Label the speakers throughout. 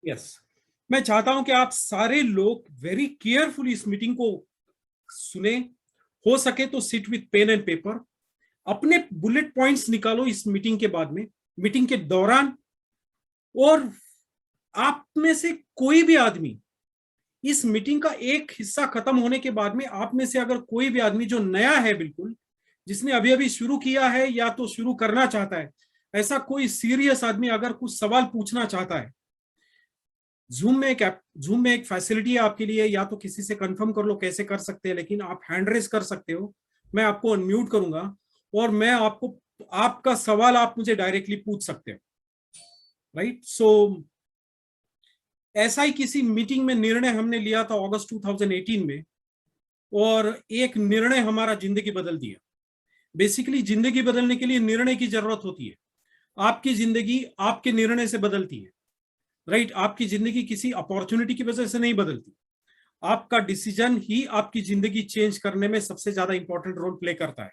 Speaker 1: Yes, मैं चाहता हूं कि आप सारे लोग वेरी केयरफुली इस मीटिंग को सुने। हो सके तो sit with pen and paper, अपने बुलेट पॉइंट्स निकालो इस मीटिंग के बाद में, मीटिंग के दौरान। और आप में से कोई भी आदमी इस मीटिंग का एक हिस्सा खत्म होने के बाद में, आप में से अगर कोई भी आदमी जो नया है बिल्कुल, जिसने अभी अभी शुरू किया है या तो शुरू करना चाहता है, ऐसा कोई सीरियस आदमी अगर कुछ सवाल पूछना चाहता है, जूम में एक फैसिलिटी है आपके लिए, या तो किसी से कंफर्म कर लो कैसे कर सकते हैं, लेकिन आप हैंड रेज कर सकते हो। मैं आपको अनम्यूट करूंगा और मैं आपको, आपका सवाल आप मुझे डायरेक्टली पूछ सकते हो। राइट, सो ऐसा ही किसी मीटिंग में निर्णय हमने लिया था अगस्त 2018 में, और एक निर्णय हमारा जिंदगी बदल दिया। बेसिकली जिंदगी बदलने के लिए निर्णय की जरूरत होती है। आपकी जिंदगी आपके निर्णय से बदलती है। राइट, आपकी जिंदगी किसी अपॉर्चुनिटी की वजह से नहीं बदलती। आपका डिसीजन ही आपकी जिंदगी चेंज करने में सबसे ज्यादा इंपॉर्टेंट रोल प्ले करता है।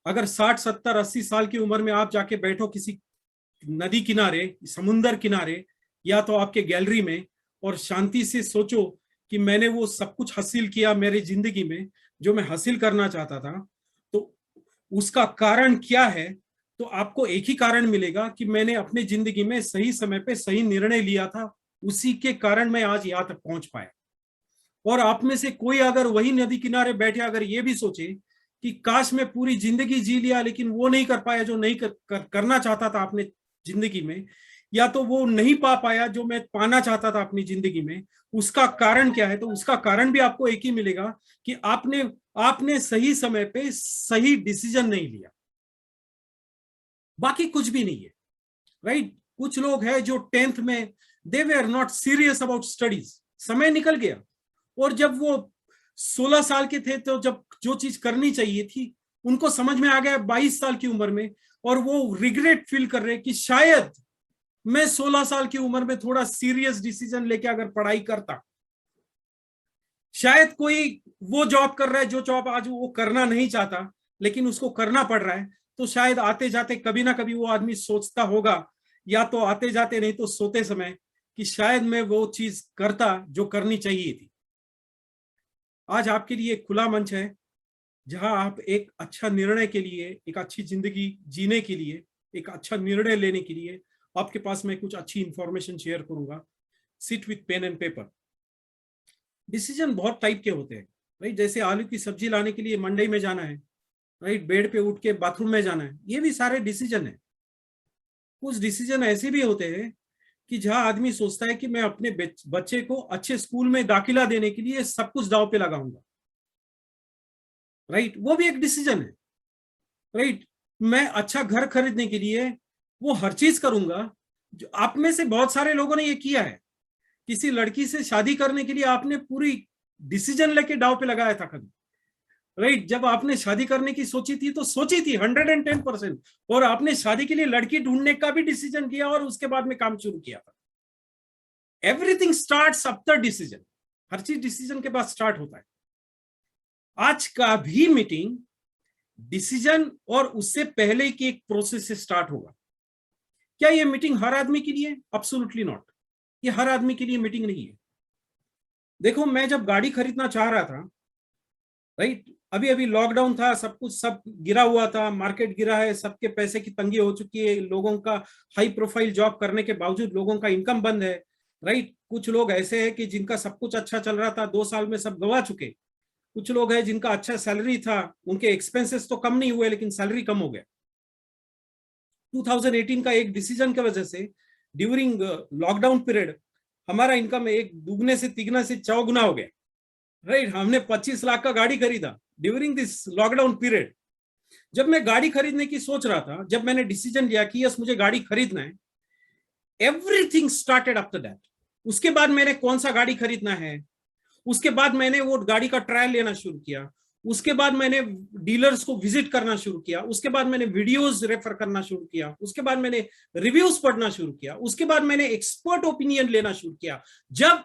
Speaker 1: अगर 60, 70, 80 साल की उम्र में आप जाके बैठो किसी नदी किनारे, समुंदर किनारे, या तो आपके गैलरी में, और शांति से सोचो कि मैंने वो सब कुछ हासिल किया मेरी जिंदगी में जो मैं हासिल करना चाहता था, तो उसका कारण क्या है? तो आपको एक ही कारण मिलेगा कि मैंने अपनी जिंदगी में सही समय पे सही निर्णय लिया था, उसी के कारण मैं आज यहाँ तक पहुंच पाया। और आप में से कोई अगर वही नदी किनारे बैठे अगर ये भी सोचे कि काश मैं पूरी जिंदगी जी लिया लेकिन वो नहीं कर पाया जो नहीं करना चाहता था अपने जिंदगी में, या तो वो नहीं पा पाया जो मैं पाना चाहता था अपनी जिंदगी में, उसका कारण क्या है? तो उसका कारण भी आपको एक ही मिलेगा कि आपने आपने सही समय पे सही डिसीजन नहीं लिया। बाकी कुछ भी नहीं है। राइट, कुछ लोग हैं जो 10th में they were not serious about studies, समय निकल गया, और जब वो 16 साल के थे तो जब जो चीज करनी चाहिए थी उनको समझ में आ गया 22 साल की उम्र में, और वो रिग्रेट फील कर रहे कि शायद मैं 16 साल की उम्र में थोड़ा सीरियस डिसीजन लेके अगर पढ़ाई करता, शायद कोई वो जॉब कर रहा है जो जॉब आज वो करना नहीं चाहता लेकिन उसको करना पड़ रहा है, तो शायद आते जाते कभी ना कभी वो आदमी सोचता होगा, या तो आते जाते नहीं तो सोते समय, कि शायद मैं वो चीज करता जो करनी चाहिए थी। आज आपके लिए एक खुला मंच है जहां आप एक अच्छा निर्णय के लिए, एक अच्छी जिंदगी जीने के लिए, एक अच्छा निर्णय लेने के लिए आपके पास मैं कुछ अच्छी इंफॉर्मेशन शेयर करूंगा। Sit with pen and paper. Decision बहुत टाइप के होते हैं। राइट, जैसे आलू की सब्जी लाने के लिए मंडी में जाना है, राइट, बेड पे उठ के बाथरूम में जाना है, ये भी सारे डिसीजन है। कुछ डिसीजन ऐसे भी होते हैं कि जहां आदमी सोचता है कि मैं अपने बच्चे को अच्छे स्कूल में दाखिला देने के लिए सब कुछ दांव पे लगाऊंगा। राइट, वो भी एक डिसीजन है। राइट, मैं अच्छा घर खरीदने के लिए वो हर चीज करूंगा। जो आप में से बहुत सारे लोगों ने ये किया है। किसी लड़की से शादी करने के लिए आपने पूरी डिसीजन लेके दांव पे लगाया था कभी? राइट, जब आपने शादी करने की सोची थी तो सोची थी 110%, और आपने शादी के लिए लड़की ढूंढने का भी डिसीजन किया और उसके बाद में काम शुरू किया था। Everything starts after decision. हर चीज डिसीजन के बाद स्टार्ट होता है। आज का भी मीटिंग डिसीजन और उससे पहले की एक प्रोसेस से स्टार्ट होगा। क्या ये मीटिंग हर आदमी के लिए? Absolutely not. ये हर आदमी के लिए मीटिंग नहीं है। देखो, मैं जब गाड़ी खरीदना चाह रहा था, राइट, अभी अभी लॉकडाउन था, सब कुछ सब गिरा हुआ था, मार्केट गिरा है, सबके पैसे की तंगी हो चुकी है, लोगों का हाई प्रोफाइल जॉब करने के बावजूद लोगों का इनकम बंद है। राइट, कुछ लोग ऐसे हैं कि जिनका सब कुछ अच्छा चल रहा था 2 साल में सब गवा चुके। कुछ लोग हैं जिनका अच्छा सैलरी था, उनके एक्सपेंसेस तो कम नहीं हुए लेकिन सैलरी कम हो गया। 2018 का एक डिसीजन की वजह से ड्यूरिंग लॉकडाउन पीरियड हमारा इनकम एक दुगने से तिगना से चौगुना हो गया। राइट, हमने 25 लाख का गाड़ी खरीदा ड्यूरिंग दिस लॉकडाउन पीरियड। जब मैं गाड़ी खरीदने की सोच रहा था, जब मैंने डिसीजन लिया कि यस मुझे गाड़ी खरीदना है, एवरीथिंग स्टार्टेड आफ्टर दैट। उसके बाद मैंने कौन सा गाड़ी खरीदना है, उसके बाद मैंने वो गाड़ी का ट्रायल लेना शुरू किया, उसके बाद मैंने डीलर्स को विजिट करना शुरू किया, उसके बाद मैंने वीडियोस रेफर करना शुरू किया, उसके बाद मैंने रिव्यूज पढ़ना शुरू किया, उसके बाद मैंने एक्सपर्ट ओपिनियन लेना शुरू किया। जब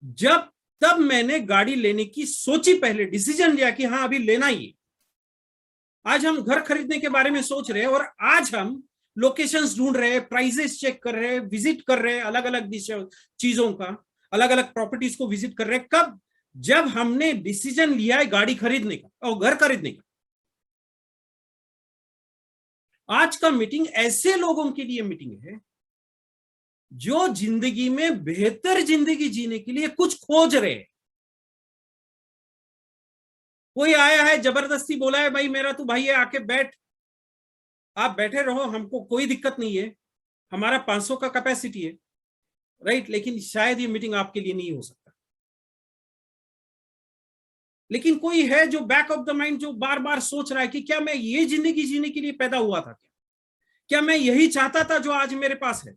Speaker 1: जब तब मैंने गाड़ी लेने की सोची, पहले डिसीजन लिया कि हाँ अभी लेना ही। आज हम घर खरीदने के बारे में सोच रहे हैं और आज हम लोकेशंस ढूंढ रहे हैं, प्राइसेस चेक कर रहे हैं, विजिट कर रहे हैं अलग अलग चीजों का, अलग अलग प्रॉपर्टीज को विजिट कर रहे हैं। कब? जब हमने डिसीजन लिया है गाड़ी खरीदने का और घर खरीदने का। आज का मीटिंग ऐसे लोगों के लिए मीटिंग है जो जिंदगी में बेहतर जिंदगी जीने के लिए कुछ खोज रहे हैं। कोई आया है जबरदस्ती बोला है भाई मेरा तू भाई है, आके बैठ, आप बैठे रहो, हमको कोई दिक्कत नहीं है, हमारा 500 का कैपेसिटी है, राइट, लेकिन शायद ये मीटिंग आपके लिए नहीं हो सकता। लेकिन कोई है जो बैक ऑफ द माइंड जो बार बार सोच रहा है कि क्या मैं ये जिंदगी जीने के लिए पैदा हुआ था, क्या मैं यही चाहता था जो आज मेरे पास है,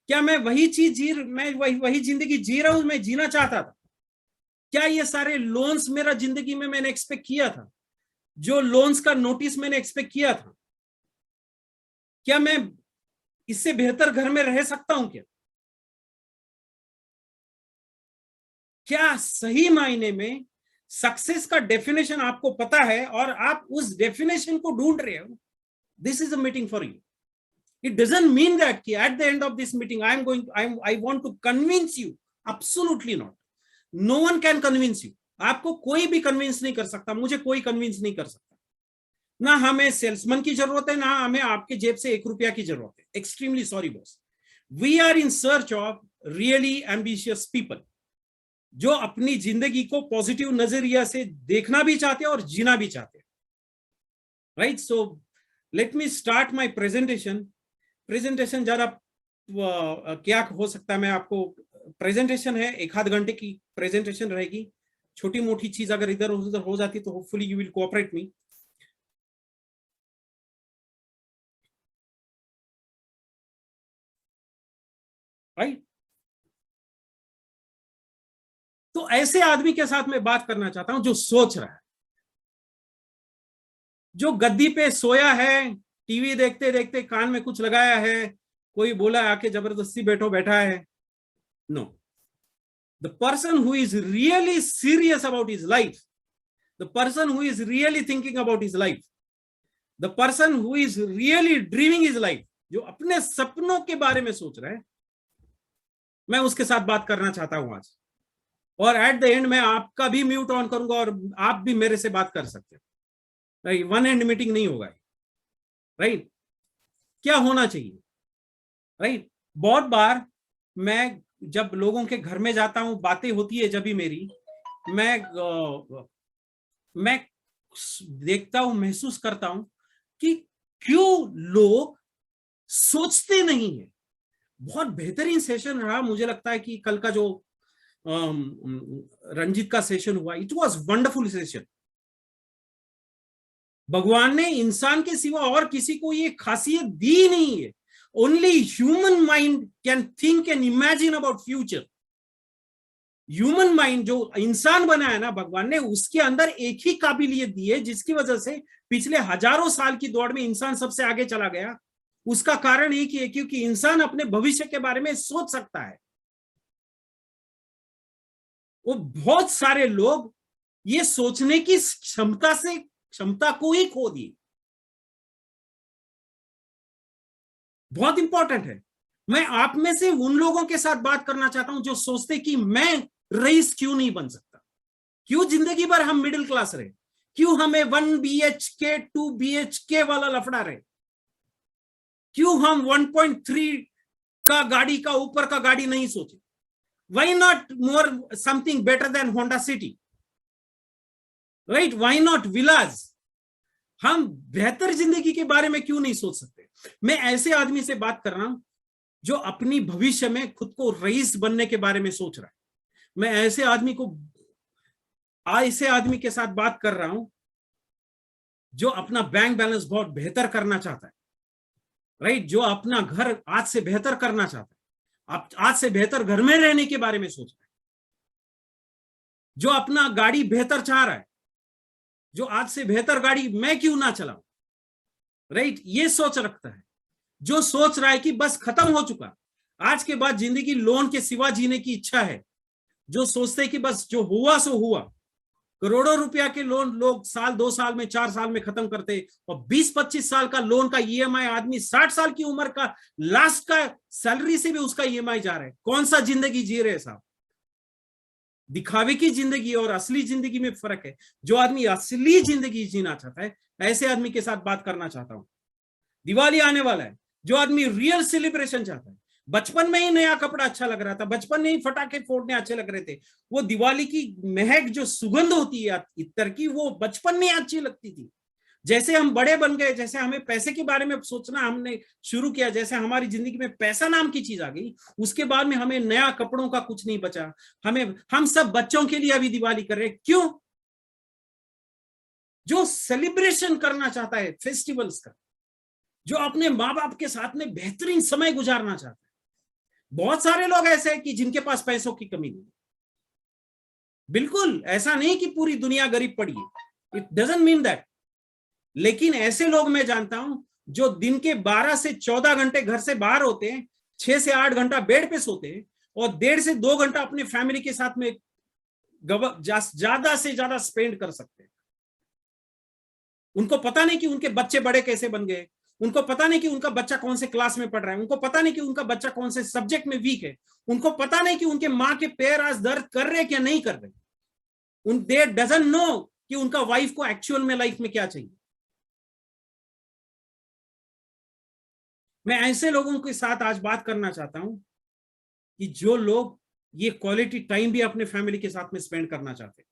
Speaker 1: क्या मैं वही चीज मैं वही जिंदगी जी रहा हूं मैं जीना चाहता था, क्या ये सारे लोन्स मेरा जिंदगी में मैंने एक्सपेक्ट किया था, जो लोन्स का नोटिस मैंने एक्सपेक्ट किया था, क्या मैं इससे बेहतर घर में रह सकता हूं? क्या सही मायने में सक्सेस का डेफिनेशन आपको पता है और आप उस डेफिनेशन को ढूंढ रहे हो? This is a meeting for you. It doesn't mean that at the end of this meeting I want to convince you. Absolutely not. No one can convince you. आपको कोई भी कन्विंस नहीं कर सकता, मुझे कोई कन्विंस नहीं कर सकता। ना हमें सेल्समैन की जरूरत है, ना हमें आपके जेब से 1 रुपया की जरूरत है। Extremely sorry boss. We are in search of really ambitious people जो अपनी जिंदगी को पॉजिटिव नजरिया से देखना भी चाहते हैं और जीना भी चाहते हैं, right. So let me start my presentation जरा क्या हो सकता है, मैं आपको प्रेजेंटेशन है 1-8 घंटे की प्रेजेंटेशन रहेगी। छोटी मोटी चीज अगर इधर उधर हो जाती तो hopefully you will cooperate me. Right, तो ऐसे आदमी के साथ मैं बात करना चाहता हूं जो सोच रहा है, जो गद्दी पे सोया है, टीवी देखते देखते कान में कुछ लगाया है, कोई बोला आके जबरदस्ती बैठा है। No, the person who is really serious about his life, the person who is really thinking about his life, the person who is really dreaming his life, जो अपने सपनों के बारे में सोच रहा है, मैं उसके साथ बात करना चाहता हूं आज। और एट द एंड मैं आपका भी म्यूट ऑन करूंगा और आप भी मेरे से बात कर सकते हैं, राइट। वन एंड मीटिंग नहीं होगा, राइट। क्या होना चाहिए, राइट। बहुत बार मैं जब लोगों के घर में जाता हूं, बातें होती है जब भी मेरी, मैं देखता हूं, महसूस करता हूं कि क्यों लोग सोचते नहीं है। बहुत बेहतरीन सेशन रहा, मुझे लगता है कि कल का जो रंजीत का सेशन हुआ, इट वाज वंडरफुल सेशन। भगवान ने इंसान के सिवा और किसी को ये खासियत दी नहीं है। Only human mind can think and imagine about future. Human mind जो इंसान बना है ना भगवान ने, उसके अंदर एक ही काबिलियत दी है जिसकी वजह से पिछले हजारों साल की दौड़ में इंसान सबसे आगे चला गया। उसका कारण एक ही है, क्योंकि इंसान अपने भविष्य के बारे में सोच सकता है। वो बहुत सारे लोग ये सोचने की क्षमता को ही खो दी। बहुत इंपॉर्टेंट है। मैं आप में से उन लोगों के साथ बात करना चाहता हूं जो सोचते कि मैं रईस क्यों नहीं बन सकता, क्यों जिंदगी भर हम मिडिल क्लास रहे, क्यों हमें 1 BHK 2 BHK वाला लफड़ा रहे, क्यों हम 1.3 का गाड़ी का ऊपर का गाड़ी नहीं सोचे। Why not more something better than Honda City? Right? Why not villas? हम बेहतर जिंदगी के बारे में क्यों नहीं सोच सकते? मैं ऐसे आदमी से बात कर रहा हूं जो अपनी भविष्य में खुद को रईस बनने के बारे में सोच रहा है। मैं ऐसे आदमी के साथ बात कर रहा हूं जो अपना बैंक बैलेंस बहुत बेहतर करना चाहता है, राइट। जो अपना घर आज से बेहतर करना चाहता है, आज से बेहतर घर में रहने के बारे में सोच रहा है, जो अपना गाड़ी बेहतर चाह रहा है, जो आज से बेहतर गाड़ी मैं क्यों ना चलाऊं, राइट। ये सोच रखता है। जो सोच रहा है कि बस खत्म हो चुका, आज के बाद जिंदगी लोन के सिवा जीने की इच्छा है, जो सोचते हैं कि बस जो हुआ सो हुआ, करोड़ों रुपया के लोन लोग साल 2 साल में 4 साल में खत्म करते, और 20-25 साल का लोन का ईएमआई आदमी 60 साल की उम्र का लास्ट का सैलरी से भी उसका ईएमआई जा रहा है। कौन सा जिंदगी जी रहे साहब? दिखावे की जिंदगी और असली जिंदगी में फर्क है। जो आदमी असली जिंदगी जीना चाहता है, ऐसे आदमी के साथ बात करना चाहता हूं। दिवाली आने वाला है, जो आदमी रियल सेलिब्रेशन चाहता है, बचपन में ही नया कपड़ा अच्छा लग रहा था, बचपन में ही फटाके फोड़ने अच्छे लग रहे थे, वो दिवाली की महक जो सुगंध होती है इत्तर की, वो बचपन में अच्छी लगती थी। जैसे हम बड़े बन गए, जैसे हमें पैसे के बारे में सोचना हमने शुरू किया, जैसे हमारी जिंदगी में पैसा नाम की चीज आ गई, उसके बाद में हमें नया कपड़ों का कुछ नहीं बचा। हम सब बच्चों के लिए अभी दिवाली कर रहे हैं। क्यों? जो सेलिब्रेशन करना चाहता है फेस्टिवल्स का, जो अपने माँ बाप के साथ में बेहतरीन समय गुजारना चाहता है। बहुत सारे लोग ऐसे हैं कि जिनके पास पैसों की कमी नहीं। बिल्कुल ऐसा नहीं कि पूरी दुनिया गरीब पड़ी है, इट डजंट मीन दैट। लेकिन ऐसे लोग मैं जानता हूं जो दिन के 12 से 14 घंटे घर से बाहर होते हैं, 6 से 8 घंटा बेड पे सोते हैं, और 1.5 से 2 घंटा अपने फैमिली के साथ में ज्यादा से ज्यादा स्पेंड कर सकते हैं। उनको पता नहीं कि उनके बच्चे बड़े कैसे बन गए, उनको पता नहीं कि उनका बच्चा कौन से क्लास में पढ़ रहा है, उनको पता नहीं कि उनका बच्चा कौन से सब्जेक्ट में वीक है, उनको पता नहीं कि उनके माँ के पैर आज दर्द कर रहे क्या नहीं कर रहे। दे डजंट नो कि उनका वाइफ को एक्चुअल में लाइफ में क्या चाहिए। मैं ऐसे लोगों के साथ आज बात करना चाहता हूं कि जो लोग ये क्वालिटी टाइम भी अपने फैमिली के साथ में स्पेंड करना चाहते हैं।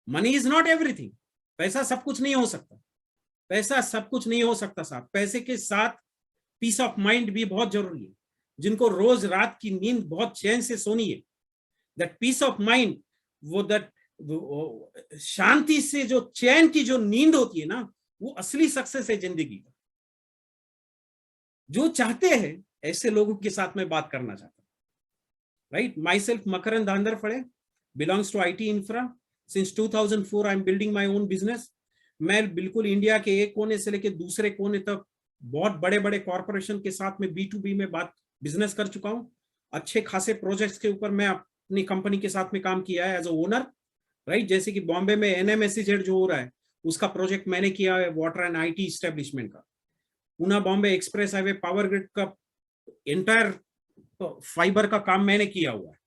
Speaker 1: Money is not everything. पैसा सब कुछ नहीं हो सकता, पैसा सब कुछ नहीं हो सकता साहब। पैसे के साथ पीस ऑफ माइंड भी बहुत जरूरी है। जिनको रोज रात की नींद बहुत चैन से सोनी है, दैट पीस ऑफ माइंड, वो दैट शांति से जो चैन की जो नींद होती है ना, वो असली सक्सेस है जिंदगी का। जो चाहते हैं ऐसे लोगों के साथ में बात करना चाहता हूं। Right, my self Makarand Dhandharphade, belongs to IT infra. Since 2004 I am building my own business. मैं बिल्कुल इंडिया के एक कोने से लेकर दूसरे कोने तक बहुत बड़े बड़े कॉर्पोरेशन के साथ में B2B में बिजनेस कर चुका हूं। अच्छे खासे प्रोजेक्ट्स के ऊपर मैं अपनी कंपनी के साथ में काम किया है एज अ ओनर। राइट, जैसे कि बॉम्बे में NMSEZ जो हो रहा है, उसका प्रोजेक्ट मैंने किया है, वाटर एंड IT इस्टेब्लिशमेंट का। Poona Bombay express highway power grid का एंटायर फाइबर का काम मैंने किया हुआ है।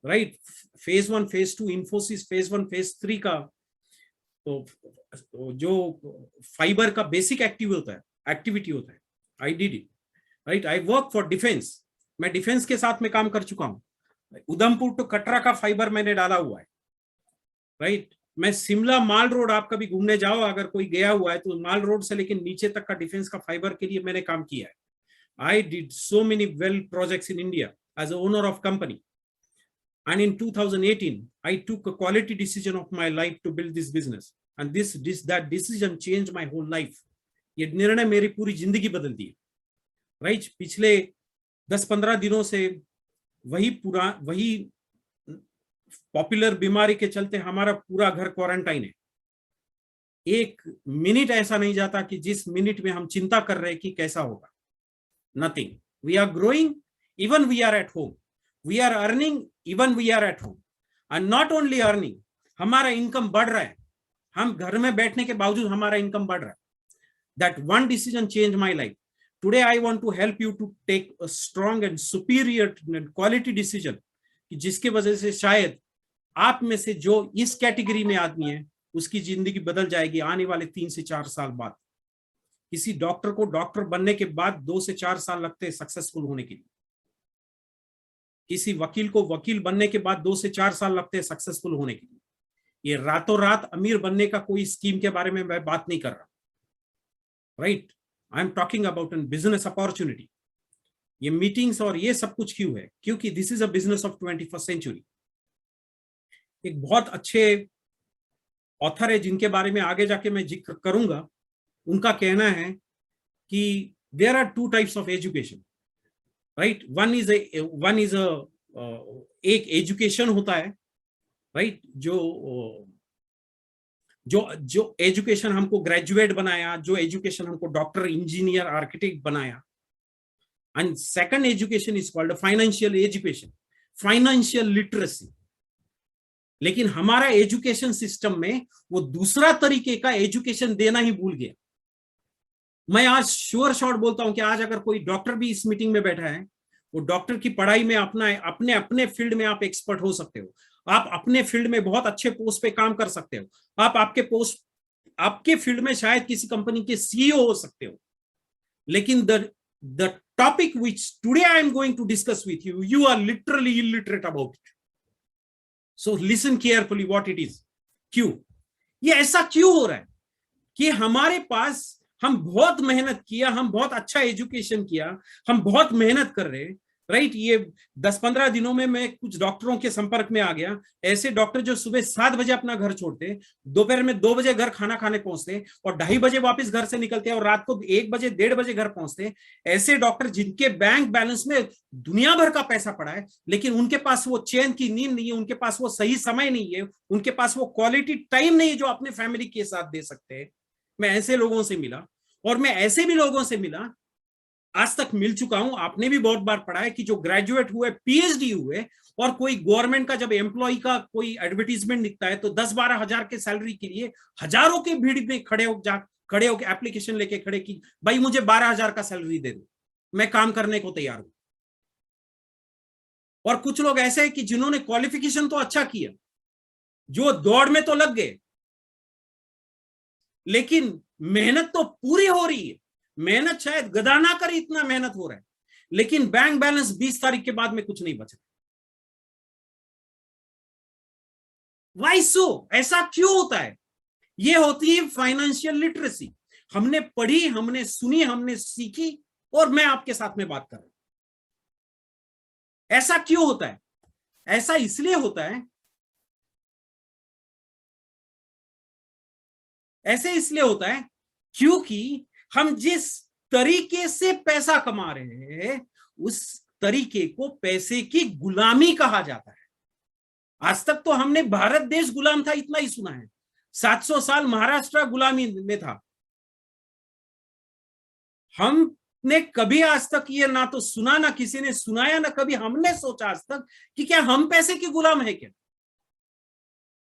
Speaker 1: Right, phase 1 phase 2 Infosys, phase 1 phase 3 का तो जो फाइबर का बेसिक एक्टिविटी होता है, I did it. Right, I work for defence. मैं डिफेंस के साथ में काम कर चुका हूं। उधमपुर टू कटरा का फाइबर मैंने डाला हुआ है। राइट, मैं शिमला माल रोड, आप कभी घूमने जाओ अगर कोई गया हुआ है तो माल रोड से लेकर नीचे तक का डिफेंस का फाइबर के लिए मैंने काम किया है। I did so many well projects in India as a owner of company. And in 2018, I took a quality decision of my life to build this business. And that decision changed my whole life. ये निर्णय मेरी पूरी जिंदगी बदल दी। Right, पिछले 10-15 दिनों से वही पॉपुलर बीमारी के चलते हमारा पूरा घर क्वारंटाइन है। एक मिनट ऐसा नहीं जाता कि जिस मिनट में हम चिंता कर रहे हैं कि कैसा होगा। Nothing. We are growing, even we are at home. We are earning, even we are at home. And not only earning, हमारा इनकम बढ़ रहा है। हम घर में बैठने के बावजूद हमारा इनकम बढ़ रहा है। That one decision changed my life. Today I want to help you to take a strong and superior and quality decision, कि जिसके वजह से शायद आप में से जो इस कैटेगरी में आदमी है, उसकी जिंदगी बदल जाएगी आने वाले 3 से 4 साल बाद। किसी डॉक्टर को डॉक्टर बनने के बाद 2 से 4 साल लगते हैं सक्सेसफुल होने के लिए। किसी वकील को वकील बनने के बाद 2 से 4 साल लगते हैं सक्सेसफुल होने के लिए। ये रातों रात अमीर बनने का कोई स्कीम के बारे में मैं बात नहीं कर रहा। Right, I am talking about an business opportunity. ये मीटिंग्स और ये सब कुछ क्यों है? क्योंकि this is a business of 21st century. एक बहुत अच्छे ऑथर है जिनके बारे में आगे जाके मैं जिक्र करूंगा। उनका कहना है कि there are 2 types of education. Right, one is एक एजुकेशन होता है। राइट, जो एजुकेशन हमको ग्रेजुएट बनाया, जो एजुकेशन हमको डॉक्टर, इंजीनियर, आर्किटेक्ट बनाया। And second education is called financial education, financial literacy. लेकिन हमारा एजुकेशन सिस्टम में वो दूसरा तरीके का एजुकेशन देना ही भूल गया। मैं आज श्योर शॉट बोलता हूं कि आज अगर कोई डॉक्टर भी इस मीटिंग में बैठा है, वो डॉक्टर की पढ़ाई में अपना अपने अपने फील्ड में आप एक्सपर्ट हो सकते हो, आप अपने फील्ड में बहुत अच्छे पोस्ट पे काम कर सकते हो, आप आपके फील्ड में शायद किसी कंपनी के सीईओ हो सकते हो, लेकिन the topic which today I am going to discuss with you, you are literally illiterate about it. So listen carefully what it is. क्यों ये ऐसा क्यों हो रहा है कि हमारे पास, हम बहुत मेहनत किया, हम बहुत अच्छा एजुकेशन किया, हम बहुत मेहनत कर रहे हैं, राइट। ये 10-15 दिनों में मैं कुछ डॉक्टरों के संपर्क में आ गया, ऐसे डॉक्टर जो सुबह 7 बजे अपना घर छोड़ते, दोपहर में 2 बजे घर खाना खाने पहुंचते और 2:30 बजे वापस घर से निकलते और रात को 1 बजे 1:30 बजे घर पहुंचते। ऐसे डॉक्टर जिनके बैंक बैलेंस में दुनिया भर का पैसा पड़ा है, लेकिन उनके पास वो चैन की नींद नहीं है, उनके पास वो सही समय नहीं है, उनके पास वो क्वालिटी टाइम नहीं है जो अपने फैमिली के साथ दे सकते हैं। मैं ऐसे लोगों से मिला और मैं ऐसे भी लोगों से मिला, आज तक मिल चुका हूं, आपने भी बहुत बार पढ़ा है कि जो ग्रेजुएट हुए, पीएचडी हुए, और कोई गवर्नमेंट का जब एम्प्लॉय का कोई एडवर्टीजमेंट दिखता है तो 10-12 हजार के सैलरी के लिए हजारों के भीड़ में खड़े होकर एप्लीकेशन लेके खड़े कि भाई मुझे 12,000 का सैलरी दे दो, मैं काम करने को तैयार हूं। और कुछ लोग ऐसे हैं कि जिन्होंने क्वालिफिकेशन तो अच्छा किया, जो दौड़ में तो लग गए, लेकिन मेहनत तो पूरी हो रही है, मेहनत शायद गधा ना करे इतना मेहनत हो रहा है, लेकिन बैंक बैलेंस 20 तारीख के बाद में कुछ नहीं बच रहा। वाई सो, ऐसा क्यों होता है? ये होती है फाइनेंशियल लिटरेसी। हमने पढ़ी, हमने सुनी, हमने सीखी, और मैं आपके साथ में बात कर रहा हूं। ऐसा क्यों होता है? ऐसा इसलिए होता है, ऐसे इसलिए होता है क्योंकि हम जिस तरीके से पैसा कमा रहे हैं, उस तरीके को पैसे की गुलामी कहा जाता है। आज तक तो हमने भारत देश गुलाम था इतना ही सुना है, 700 साल महाराष्ट्र गुलामी में था। हमने कभी आज तक ये ना तो सुना, ना किसी ने सुनाया, ना कभी हमने सोचा आज तक कि क्या हम पैसे के गुलाम है क्या।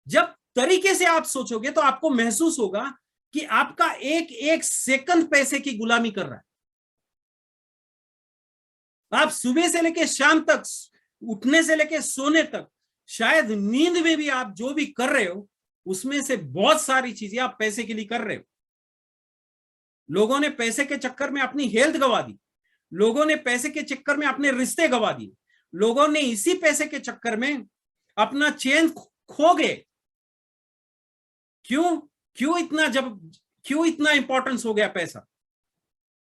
Speaker 1: जब तरीके से आप सोचोगे तो आपको महसूस होगा कि आपका एक एक सेकंड पैसे की गुलामी कर रहा है। आप सुबह से लेकर शाम तक, उठने से लेकर सोने तक, शायद नींद में भी आप जो भी कर रहे हो, उसमें से बहुत सारी चीजें आप पैसे के लिए कर रहे हो। लोगों ने पैसे के चक्कर में अपनी हेल्थ गंवा दी, लोगों ने पैसे के चक्कर में अपने रिश्ते गंवा दिए, लोगों ने इसी पैसे के चक्कर में अपना चैन खो गए। क्यों क्यों इतना इंपॉर्टेंस हो गया पैसा?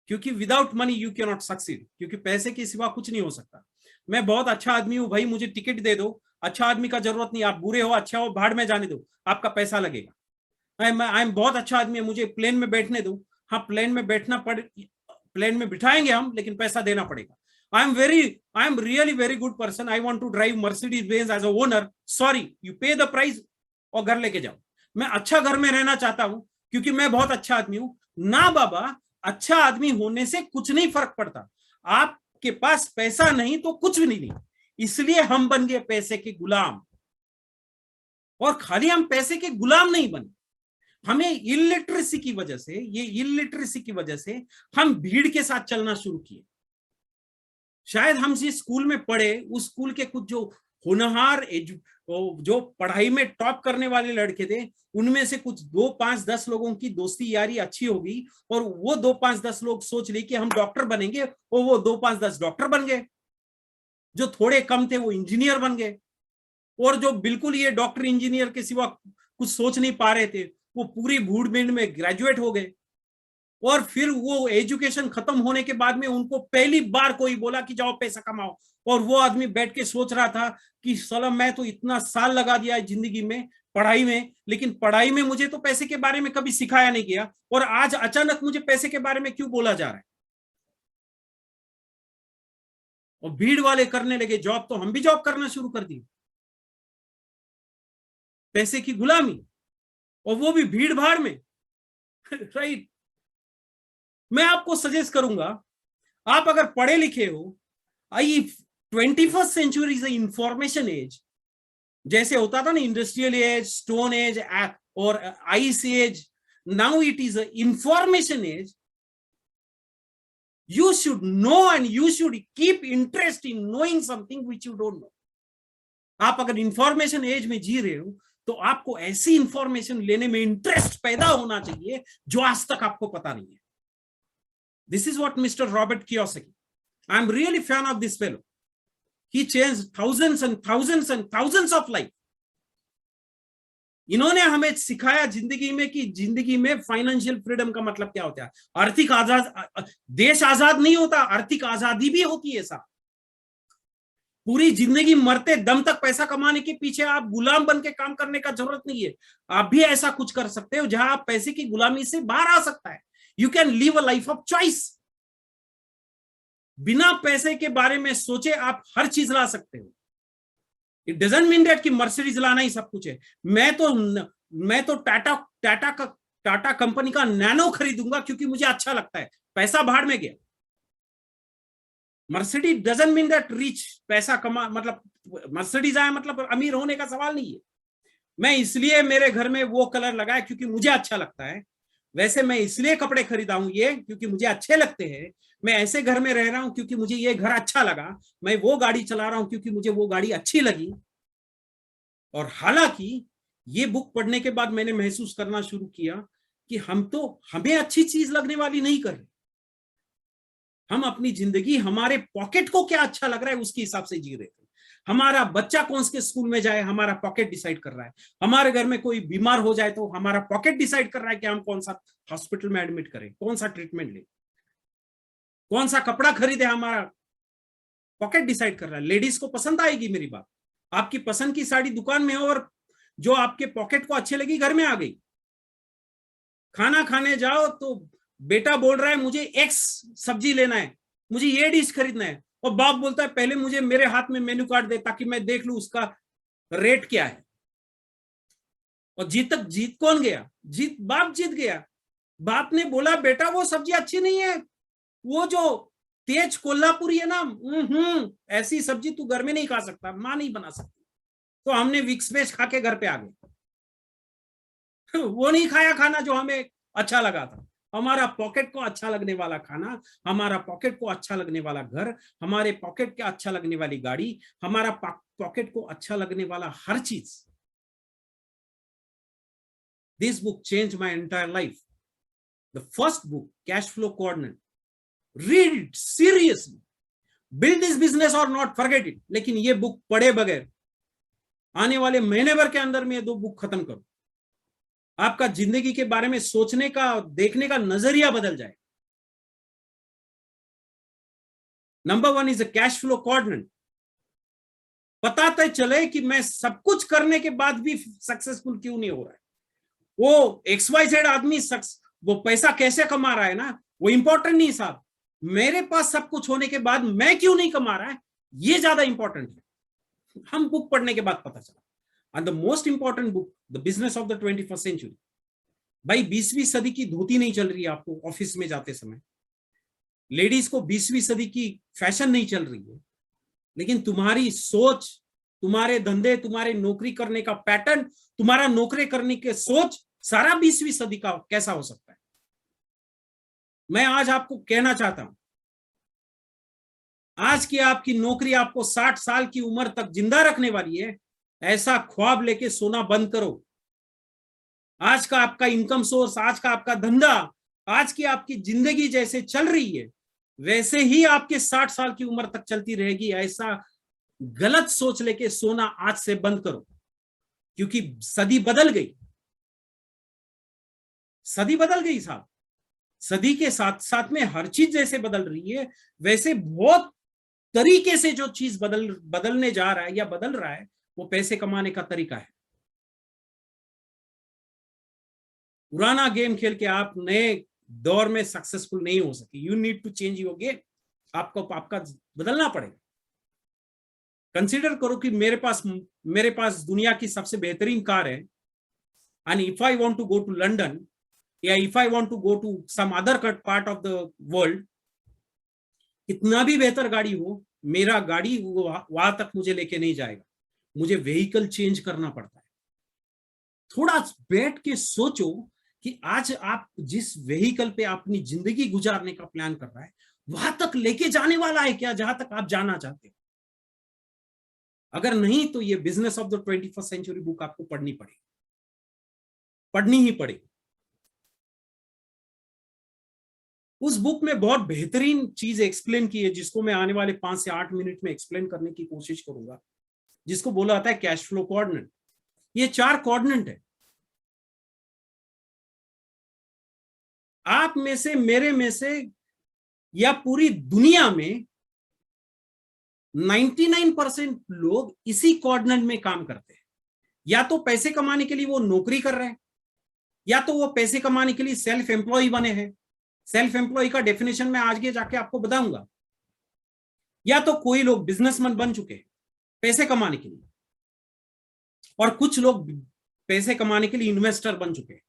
Speaker 1: क्योंकि without money you can not succeed, क्योंकि पैसे के सिवा कुछ नहीं हो सकता। मैं बहुत अच्छा आदमी हूं भाई, मुझे टिकट दे दो, अच्छा आदमी का जरूरत नहीं, आप बुरे हो, अच्छा हो, भाड़ में जाने दो, आपका पैसा लगेगा। आई एम बहुत अच्छा आदमी है, मुझे प्लेन में बैठने दो, हाँ प्लेन में प्लेन में बिठाएंगे हम, लेकिन पैसा देना पड़ेगा। I am really very good person, I want to drive Mercedes Benz as a owner, sorry you pay the price और घर लेके जाओ। मैं अच्छा घर में रहना चाहता हूं क्योंकि मैं बहुत अच्छा आदमी हूं ना बाबा। अच्छा आदमी होने से कुछ नहीं फर्क पड़ता, आपके पास पैसा नहीं तो कुछ भी नहीं। इसलिए हम बन गए पैसे के गुलाम। और खाली हम पैसे के गुलाम नहीं बने, हमें इलिटरेसी की वजह से, ये इलिटरेसी की वजह से हम भीड़ के साथ चलना शुरू किए। शायद हम जिस स्कूल में पढ़े, उस स्कूल के कुछ जो होनहार जो पढ़ाई में टॉप करने वाले लड़के थे, उनमें से कुछ 2-5-10 लोगों की दोस्ती यारी अच्छी होगी, और वो 2-5-10 लोग सोच लिए कि हम डॉक्टर बनेंगे, और वो 2-5-10 डॉक्टर बन गए। जो थोड़े कम थे वो इंजीनियर बन गए, और जो बिल्कुल ये डॉक्टर इंजीनियर के सिवा कुछ सोच नहीं पा रहे थे, वो पूरी भूड़ भीड़ में ग्रेजुएट हो गए। और फिर वो एजुकेशन खत्म होने के बाद में उनको पहली बार कोई बोला कि जाओ पैसा कमाओ, और वो आदमी बैठ के सोच रहा था कि साला मैं तो इतना साल लगा दिया है जिंदगी में पढ़ाई में, लेकिन पढ़ाई में मुझे तो पैसे के बारे में कभी सिखाया नहीं गया, और आज अचानक मुझे पैसे के बारे में क्यों बोला जा रहा है। और भीड़ वाले करने लगे जॉब, तो हम भी जॉब करना शुरू कर दिए, पैसे की गुलामी, और वो भी भीड़ भाड़ में। राइट। मैं आपको सजेस्ट करूंगा, आप अगर पढ़े लिखे हो, I 21st century is information age, जैसे होता था ना इंडस्ट्रियल एज, स्टोन एज और ice age, now it is information age. You should know and you should keep interest in knowing something which you don't know. आप अगर information as में जी रहे हो तो आपको ऐसी इंफॉर्मेशन लेने में इंटरेस्ट पैदा होना चाहिए जो आज तक आपको पता नहीं है. This is what mister Robert Kiyosaki, I am really fan of this fellow. He changed thousands and thousands and thousands of life. इन्होंने हमें सिखाया जिंदगी में कि जिंदगी में फाइनेंशियल फ्रीडम का मतलब क्या होता है. आर्थिक आजाद, देश आजाद नहीं होता, आर्थिक आजादी भी होती है. साहब पूरी जिंदगी मरते दम तक पैसा कमाने के पीछे आप गुलाम बन के काम करने का जरूरत नहीं है. आप भी ऐसा कुछ कर सकते हो जहां आप पैसे की गुलामी से बाहर आ सकता है. You can live a life of choice. बिना पैसे के बारे में सोचे आप हर चीज ला सकते हो. इट डजंट मीन दैट कि मर्सिडीज लाना ही सब कुछ है. मैं तो टाटा कंपनी का नैनो खरीदूंगा क्योंकि मुझे अच्छा लगता है. पैसा भाड़ में गया. Mercedes doesn't mean that rich, पैसा कमा मतलब मर्सिडीज आया मतलब अमीर होने का सवाल नहीं है. मैं इसलिए मेरे घर में वो कलर लगाया क्योंकि मुझे अच्छा लगता है. वैसे मैं इसलिए कपड़े खरीदा हूं ये क्योंकि मुझे अच्छे लगते हैं. मैं ऐसे घर में रह रहा हूं क्योंकि मुझे ये घर अच्छा लगा. मैं वो गाड़ी चला रहा हूं क्योंकि मुझे वो गाड़ी अच्छी लगी. और हालांकि ये बुक पढ़ने के बाद मैंने महसूस करना शुरू किया कि हमें अच्छी चीज लगने वाली नहीं कर रहे. हम अपनी जिंदगी हमारे पॉकेट को क्या अच्छा लग रहा है उसके हिसाब से जी रहे थे. हमारा बच्चा कौन से स्कूल में जाए हमारा पॉकेट डिसाइड कर रहा है. हमारे घर में कोई बीमार हो जाए तो हमारा पॉकेट डिसाइड कर रहा है कि हम कौन सा हॉस्पिटल में एडमिट करें, कौन सा ट्रीटमेंट ले, कौन सा कपड़ा खरीदे. हमारा पॉकेट डिसाइड कर रहा है. लेडीज को पसंद आएगी मेरी बात. आपकी पसंद की साड़ी दुकान में हो और जो आपके पॉकेट को अच्छी लगी घर में आ गई. खाना खाने जाओ तो बेटा बोल रहा है मुझे एक्स सब्जी लेना है, मुझे ये डिश खरीदना है. और बाप बोलता है पहले मुझे मेरे हाथ में मेन्यू कार्ड दे ताकि मैं देख लूं उसका रेट क्या है. और जीत कौन गया? बाप जीत गया. बाप ने बोला बेटा वो सब्जी अच्छी नहीं है, वो जो तेज कोल्हापुरी है ना, ऐसी सब्जी तू घर में नहीं खा सकता, मां नहीं बना सकती. तो हमने विक्स पेस्ट खा के घर पे आ गए. वो नहीं खाया खाना जो हमें अच्छा लगा था. हमारा पॉकेट को अच्छा लगने वाला खाना, हमारा पॉकेट को अच्छा लगने वाला घर, हमारे पॉकेट के अच्छा लगने वाली गाड़ी, हमारा पॉकेट को अच्छा लगने वाला हर चीज. This book change my entire life. The first book, cash flow coordinate. Read it seriously. Build this business और नॉट फॉरगेट इट. लेकिन ये बुक पढ़े बगैर आने वाले महीने भर के अंदर में ये 2 बुक खत्म करो. आपका जिंदगी के बारे में सोचने का, देखने का नजरिया बदल जाए. Number 1 is a cash flow coordinate. बताते चले कि मैं सब कुछ करने के बाद भी सक्सेसफुल क्यों नहीं हो रहा है. वो XYZ आदमी वो पैसा कैसे कमा रहा है ना, वो इंपॉर्टेंट नहीं साहब. मेरे पास सब कुछ होने के बाद मैं क्यों नहीं कमा रहा है, ये ज्यादा इंपॉर्टेंट है. हम बुक पढ़ने के बाद पता चला. And the most important book, The Business of the 21st Century. भाई 20वीं सदी की धोती नहीं चल रही है आपको ऑफिस में जाते समय. लेडीज को 20वीं सदी की फैशन नहीं चल रही है. लेकिन तुम्हारी सोच, तुम्हारे धंधे, तुम्हारे नौकरी करने का पैटर्न, तुम्हारा नौकरी करने के सोच सारा 20वीं सदी का कैसा हो सकता है. मैं आज आपको कहना चाहता हूं, आज की आपकी नौकरी आपको 60 साल की उम्र तक जिंदा रखने वाली है. ऐसा ख्वाब लेके सोना बंद करो. आज का आपका इनकम सोर्स, आज का आपका धंधा, आज की आपकी जिंदगी जैसे चल रही है वैसे ही आपके 60 साल की उम्र तक चलती रहेगी. ऐसा गलत सोच लेके सोना आज से बंद करो. क्योंकि सदी बदल गई. सदी बदल गई साहब. सदी के साथ साथ में हर चीज जैसे बदल रही है वैसे बहुत तरीके से जो चीज बदलने जा रहा है या बदल रहा है वो पैसे कमाने का तरीका है. पुराना गेम खेल के आप नए दौर में सक्सेसफुल नहीं हो सके. You need to change your game. आपको आपका बदलना पड़ेगा. कंसीडर करो कि मेरे पास दुनिया की सबसे बेहतरीन कार है. And if I want to go to London या if I want to go to some other part of the world, कितना भी बेहतर गाड़ी हो, मेरा गाड़ी वहां तक मुझे लेके नहीं जाएगा. मुझे व्हीकल चेंज करना पड़ता है। थोड़ा बैठ के सोचो कि आज आप जिस व्हीकल पे अपनी जिंदगी गुजारने का प्लान कर रहा है वहां तक लेके जाने वाला है क्या, जहां तक आप जाना चाहते हो? अगर नहीं तो ये business of the 21st century book आपको पढ़नी पड़ेगी, पढ़नी ही पड़ेगी। उस बुक में बहुत बेहतरीन चीज एक्सप्लेन की है, जिसको मैं आने वाले 5 से 8 मिनट में एक्सप्लेन करने की कोशिश करूंगा, जिसको बोला जाता है कैश फ्लो कोऑर्डिनेट। ये 4 कोऑर्डिनेट है। आप में से, मेरे में से, या पूरी दुनिया में 99% लोग इसी कोऑर्डिनेट में काम करते हैं। या तो पैसे कमाने के लिए वो नौकरी कर रहे हैं, या तो वो पैसे कमाने के लिए सेल्फ एम्प्लॉय बने हैं। सेल्फ एम्प्लॉय का डेफिनेशन मैं आगे जाके आपको बताऊंगा। या तो कोई लोग बिजनेसमैन बन चुके हैं पैसे कमाने के लिए, और कुछ लोग पैसे कमाने के लिए इन्वेस्टर बन चुके हैं।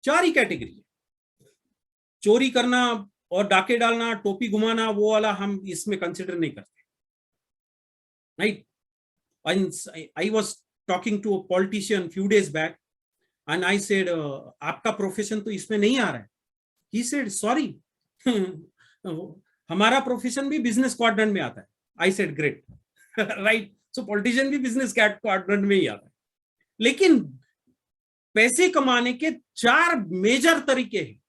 Speaker 1: 4 ही कैटेगरी है। चोरी करना और डाके डालना, टोपी घुमाना, वो वाला हम इसमें कंसिडर नहीं करते, right? I was talking to a politician few days back and I said, आपका प्रोफेशन तो इसमें नहीं आ रहा है। He said, sorry, हमारा प्रोफेशन भी बिजनेस क्वाड्रेंट में आता है। I said, great, right? So politician भी बिजनेस क्वाड्रेंट में ही आता है। लेकिन पैसे कमाने के 4 मेजर तरीके हैं।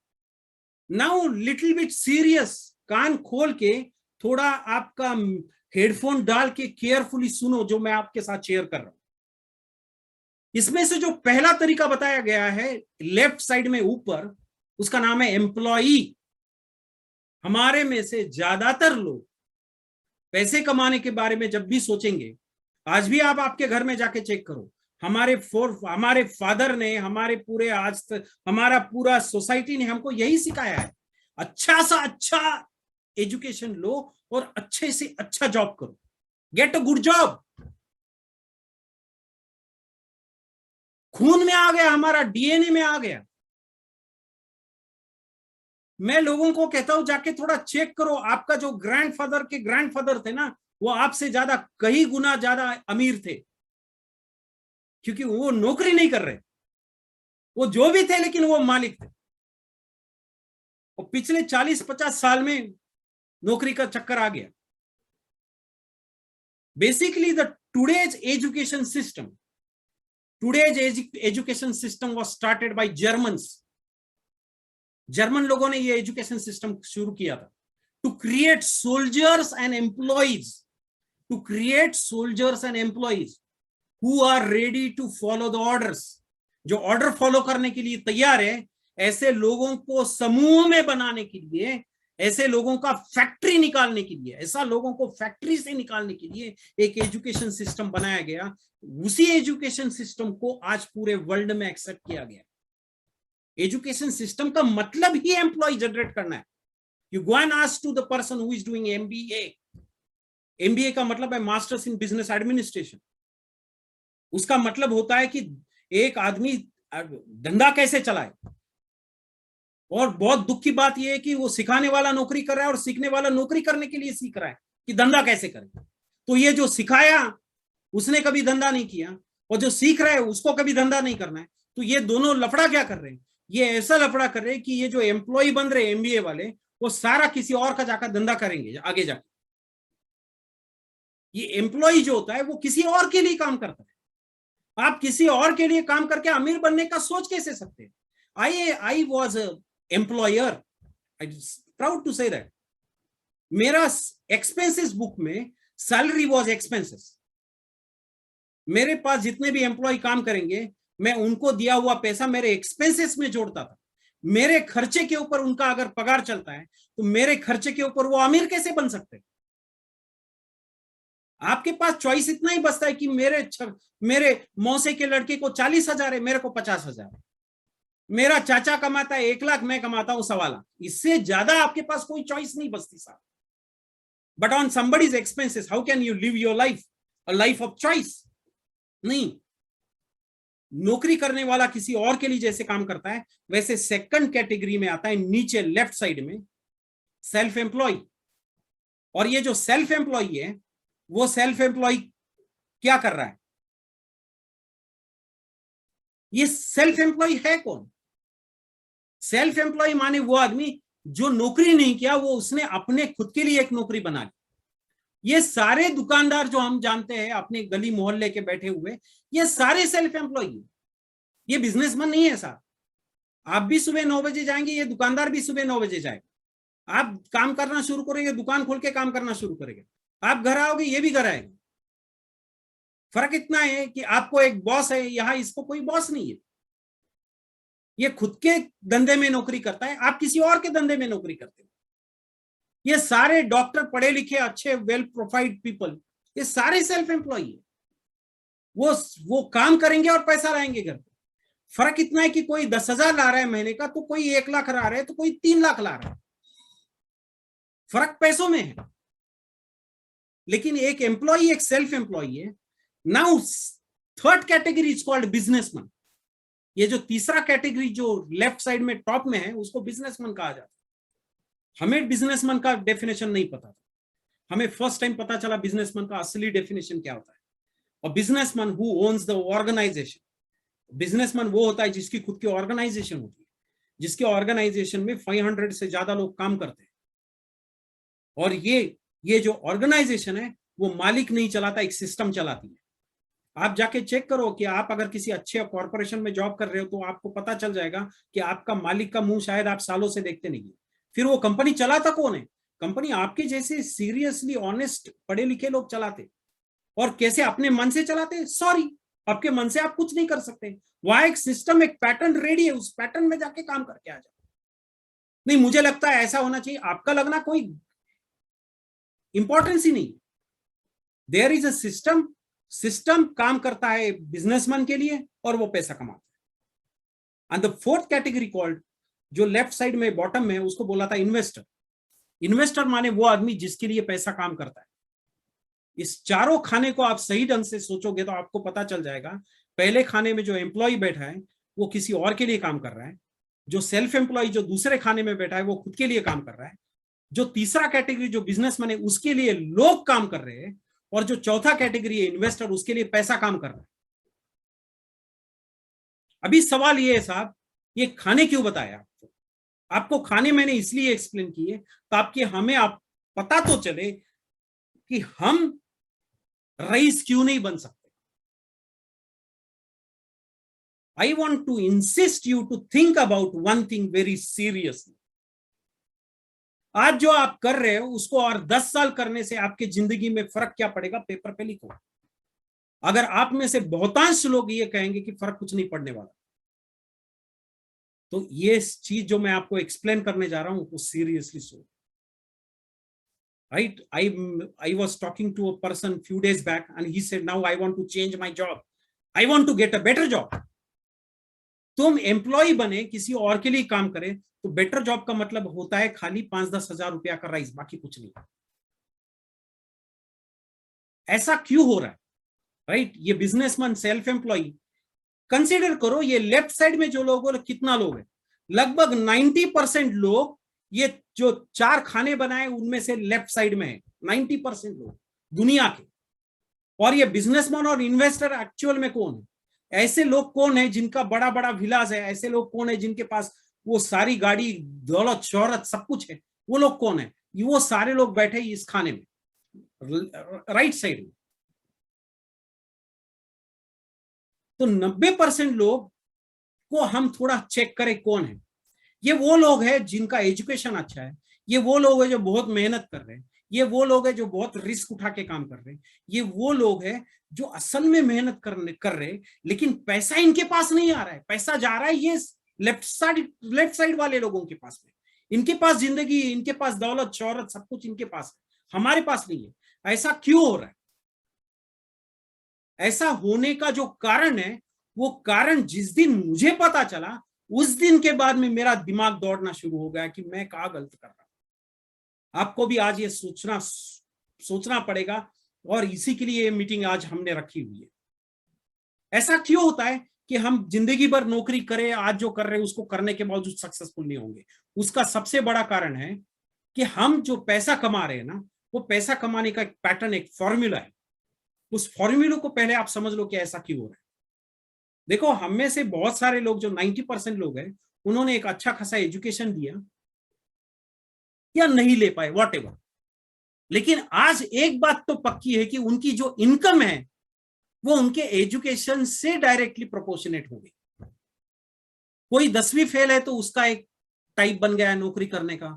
Speaker 1: नाउ लिटिल बिट सीरियस, कान खोल के थोड़ा आपका हेडफोन डाल के केयरफुली सुनो जो मैं आपके साथ शेयर कर रहा हूं। इसमें से जो पहला तरीका बताया गया है लेफ्ट साइड में ऊपर, उसका नाम है एम्प्लॉई। हमारे में से ज्यादातर लोग पैसे कमाने के बारे में जब भी सोचेंगे, आज भी आप आपके घर में जाके चेक करो, हमारे फादर ने, हमारे पूरे आज तक हमारा पूरा सोसाइटी ने हमको यही सिखाया है, अच्छा सा अच्छा एजुकेशन लो और अच्छे से अच्छा जॉब करो, गेट अ गुड जॉब। खून में आ गया, हमारा डीएनए में आ गया। मैं लोगों को कहता हूं जाके थोड़ा चेक करो, आपका जो ग्रैंडफादर के ग्रैंडफादर थे ना, वो आपसे ज्यादा कई गुना ज्यादा अमीर थे, क्योंकि वो नौकरी नहीं कर रहे, वो जो भी थे लेकिन वो मालिक थे। और पिछले 40-50 साल में नौकरी का चक्कर आ गया। Basically the today's education system was started by Germans. German लोगों ने ये एजुकेशन सिस्टम शुरू किया था to create soldiers and employees who are ready to follow the orders, जो ऑर्डर फॉलो करने के लिए तैयार है। ऐसे लोगों को समूह में बनाने के लिए, ऐसे लोगों का फैक्ट्री निकालने के लिए, ऐसा लोगों को फैक्ट्री से निकालने के लिए एक एजुकेशन सिस्टम बनाया गया। उसी एजुकेशन सिस्टम को आज पूरे वर्ल्ड में एक्सेप्ट किया गया। एजुकेशन सिस्टम का मतलब ही एम्प्लॉय जनरेट करना है। You go and ask to the person who is doing MBA का मतलब है मास्टर्स इन बिजनेस एडमिनिस्ट्रेशन। उसका मतलब होता है कि एक आदमी धंधा कैसे चलाए। और बहुत दुख की बात यह है कि वो सिखाने वाला नौकरी कर रहा है और सीखने वाला नौकरी करने के लिए सीख रहा है कि धंधा कैसे करें। तो ये जो सिखाया उसने कभी धंधा नहीं किया, और जो सीख रहा है उसको कभी धंधा नहीं करना है। तो ये दोनों लफड़ा क्या कर रहे हैं? ये ऐसा लफड़ा कर रहे हैं कि ये जो एम्प्लॉय बन रहे हैं एमबीए वाले, वो सारा किसी और का जाकर धंधा करेंगे आगे जाकर। ये एम्प्लॉय जो होता है वो किसी और के लिए काम करता है। आप किसी और के लिए काम करके अमीर बनने का सोच कैसे सकते हैं? I was a employer. I'm proud to say that. मेरा एक्सपेंसेस बुक में सैलरी वॉज एक्सपेंसेस। मेरे पास जितने भी एम्प्लॉय काम करेंगे, मैं उनको दिया हुआ पैसा मेरे एक्सपेंसेस में जोड़ता था। मेरे खर्चे के ऊपर उनका अगर पगार चलता है तो मेरे खर्चे के ऊपर वो अमीर कैसे बन सकते हैं? आपके पास चॉइस इतना ही बचता है कि मेरे मौसे के लड़के को 40,000 है, मेरे को 50,000 है। मेरा चाचा कमाता है 1 लाख, मैं कमाता हूं 1.25 लाख। इससे ज्यादा आपके पास कोई चॉइस नहीं बचती साहब। But on somebody's expenses how can you live your life, a life of choice? नहीं। नौकरी करने वाला किसी और के लिए जैसे काम करता है, वैसे सेकंड कैटेगरी में आता है नीचे लेफ्ट साइड में सेल्फ एम्प्लॉय। और ये जो सेल्फ एम्प्लॉय है, वो सेल्फ एम्प्लॉय क्या कर रहा है? ये सेल्फ एम्प्लॉय है कौन? सेल्फ एम्प्लॉय माने वो आदमी जो नौकरी नहीं किया, वो उसने अपने खुद के लिए एक नौकरी बना ली। ये सारे दुकानदार जो हम जानते हैं अपने गली मोहल्ले के बैठे हुए, ये सारे सेल्फ एम्प्लॉय है। ये बिजनेसमैन नहीं है साहब। आप भी सुबह 9 बजे जाएंगे, ये दुकानदार भी सुबह 9 बजे जाएगा। आप काम करना शुरू करेंगे, दुकान खोल के काम करना शुरू करेंगे। आप घर आओगे, ये भी घर आएगा। फर्क इतना है कि आपको एक बॉस है, यहां इसको कोई बॉस नहीं है। ये खुद के धंधे में नौकरी करता है, आप किसी और के धंधे में नौकरी करते हो। ये सारे डॉक्टर, पढ़े लिखे, अच्छे, वेल प्रोफाइल्ड पीपल, ये सारे सेल्फ एम्प्लॉय है। वो काम करेंगे और पैसा लाएंगे घर पे। फर्क इतना है कि कोई 10,000 ला रहा है महीने का, तो कोई 1 लाख ला रहा है, तो कोई 3 लाख ला रहा है। फर्क पैसों में है। लेकिन एक एम्प्लॉय, एक सेल्फ एम्प्लॉय है। Now third category is called businessman. ये जो तीसरा कैटेगरी जो लेफ्ट साइड में टॉप में है, उसको बिजनेसमैन कहा जाता है। हमें बिजनेसमैन का डेफिनेशन नहीं पता था। हमें फर्स्ट टाइम पता चला बिजनेसमैन का असली डेफिनेशन क्या होता है। और businessman who owns the organisation. Businessman वो होता है जिसकी खुद की ऑर्गेनाइजेशन होती है, जिसके ऑर्गेनाइजेशन में 500 से ज्यादा लोग काम करते हैं। और ये जो ऑर्गेनाइजेशन है, वो मालिक नहीं चलाता, एक सिस्टम चलाती है। आप जाके चेक करो कि आप अगर किसी अच्छे कॉर्पोरेशन में जॉब कर रहे हो, तो आपको पता चल जाएगा कि आपका मालिक का मुंह शायद आप सालों से देखते नहीं है। फिर वो कंपनी चलाता कौन है? कंपनी आपके जैसे सीरियसली ऑनेस्ट पढ़े लिखे लोग चलाते। और कैसे? अपने मन से चलाते? सॉरी, आपके मन से आप कुछ नहीं कर सकते। वहां एक सिस्टम, एक पैटर्न रेडी है, उस पैटर्न में जाके काम करके आ जाओ। नहीं, मुझे लगता है ऐसा होना चाहिए। आपका लगना कोई इंपॉर्टेंस ही नहीं। There is a system. System काम करता है बिजनेसमैन के लिए और वो पैसा कमाता है। And the fourth category called, जो लेफ्ट साइड में बॉटम में, उसको बोला था इन्वेस्टर। इन्वेस्टर माने वो आदमी जिसके लिए पैसा काम करता है। इस चारों खाने को आप सही ढंग से सोचोगे तो आपको पता चल जाएगा। पहले खाने में जो एम्प्लॉय बैठा है, वो किसी और के लिए काम कर रहा है। जो सेल्फ एम्प्लॉय जो दूसरे खाने में बैठा है, वो खुद के लिए काम कर रहा है। जो तीसरा कैटेगरी जो बिजनेसमैन है, उसके लिए लोग काम कर रहे हैं। और जो चौथा कैटेगरी है इन्वेस्टर, उसके लिए पैसा काम कर रहा है। अभी सवाल ये है साहब, ये खाने क्यों बताया आपको? आपको खाने मैंने इसलिए एक्सप्लेन किए ताकि हमें आप पता तो चले कि हम रईस क्यों नहीं बन सकते। I want to insist you to think about one thing very seriously. आज जो आप कर रहे हो, उसको और 10 साल करने से आपके जिंदगी में फर्क क्या पड़ेगा, पेपर पे लिखो। अगर आप में से बहुतांश लोग ये कहेंगे कि फर्क कुछ नहीं पड़ने वाला, तो ये चीज जो मैं आपको एक्सप्लेन करने जा रहा हूं, वो seriously so. Right? I was talking to a person few days back and he said, now I want to change my job. I want to get a better job. तुम एम्प्लॉय बने, किसी और के लिए काम करे, तो बेटर जॉब का मतलब होता है खाली 5-10 हजार रुपया का राइस, बाकी कुछ नहीं। ऐसा क्यों हो रहा है? राइट? ये बिजनेसमैन, सेल्फ एम्प्लॉय, कंसिडर करो ये लेफ्ट साइड में जो लोग, कितना लोग है? लगभग 90% लोग, ये जो 4 खाने बनाए उनमें से लेफ्ट साइड में है 90% लोग दुनिया के। और ये बिजनेसमैन और इन्वेस्टर एक्चुअल में कौन है? ऐसे लोग कौन है जिनका बड़ा बड़ा विलास है? ऐसे लोग कौन है जिनके पास वो सारी गाड़ी, दौलत, शोहरत, सब कुछ है? वो लोग कौन है? वो सारे लोग बैठे इस खाने में, राइट साइड में। तो 90% लोग को हम थोड़ा चेक करें कौन है। ये वो लोग हैं जिनका एजुकेशन अच्छा है। ये वो लोग हैं जो बहुत मेहनत कर रहे हैं। ये वो लोग हैं जो बहुत रिस्क उठा के काम कर रहे हैं। ये वो लोग हैं जो असल में मेहनत कर रहे हैं, लेकिन पैसा इनके पास नहीं आ रहा है। पैसा जा रहा है ये लेफ्ट साइड वाले लोगों के पास में। इनके पास जिंदगी, इनके पास दौलत, शौहरत, सब कुछ इनके पास है, हमारे पास नहीं है। ऐसा क्यों हो रहा है? ऐसा होने का जो कारण है, वो कारण जिस दिन मुझे पता चला, उस दिन के बाद में मेरा दिमाग दौड़ना शुरू हो गया कि मैं कहाँ गलत कर रहा हूं। आपको भी आज ये सोचना पड़ेगा, और इसी के लिए ये मीटिंग आज हमने रखी हुई है। ऐसा क्यों होता है कि हम जिंदगी भर नौकरी करें, आज जो कर रहे हैं उसको करने के बावजूद सक्सेसफुल नहीं होंगे? उसका सबसे बड़ा कारण है कि हम जो पैसा कमा रहे हैं ना, वो पैसा कमाने का एक पैटर्न, एक फॉर्मूला है। उस फॉर्मूले को पहले आप समझ लो कि ऐसा क्यों हो रहा है। देखो, हम में से बहुत सारे लोग, जो 90% लोग हैं, उन्होंने एक अच्छा खासा एजुकेशन दिया या नहीं ले पाए, वॉट एवर, लेकिन आज एक बात तो पक्की है कि उनकी जो इनकम है वो उनके एजुकेशन से डायरेक्टली प्रोपोर्शनेट हो गई। कोई 10वीं फेल है तो उसका एक टाइप बन गया है नौकरी करने का,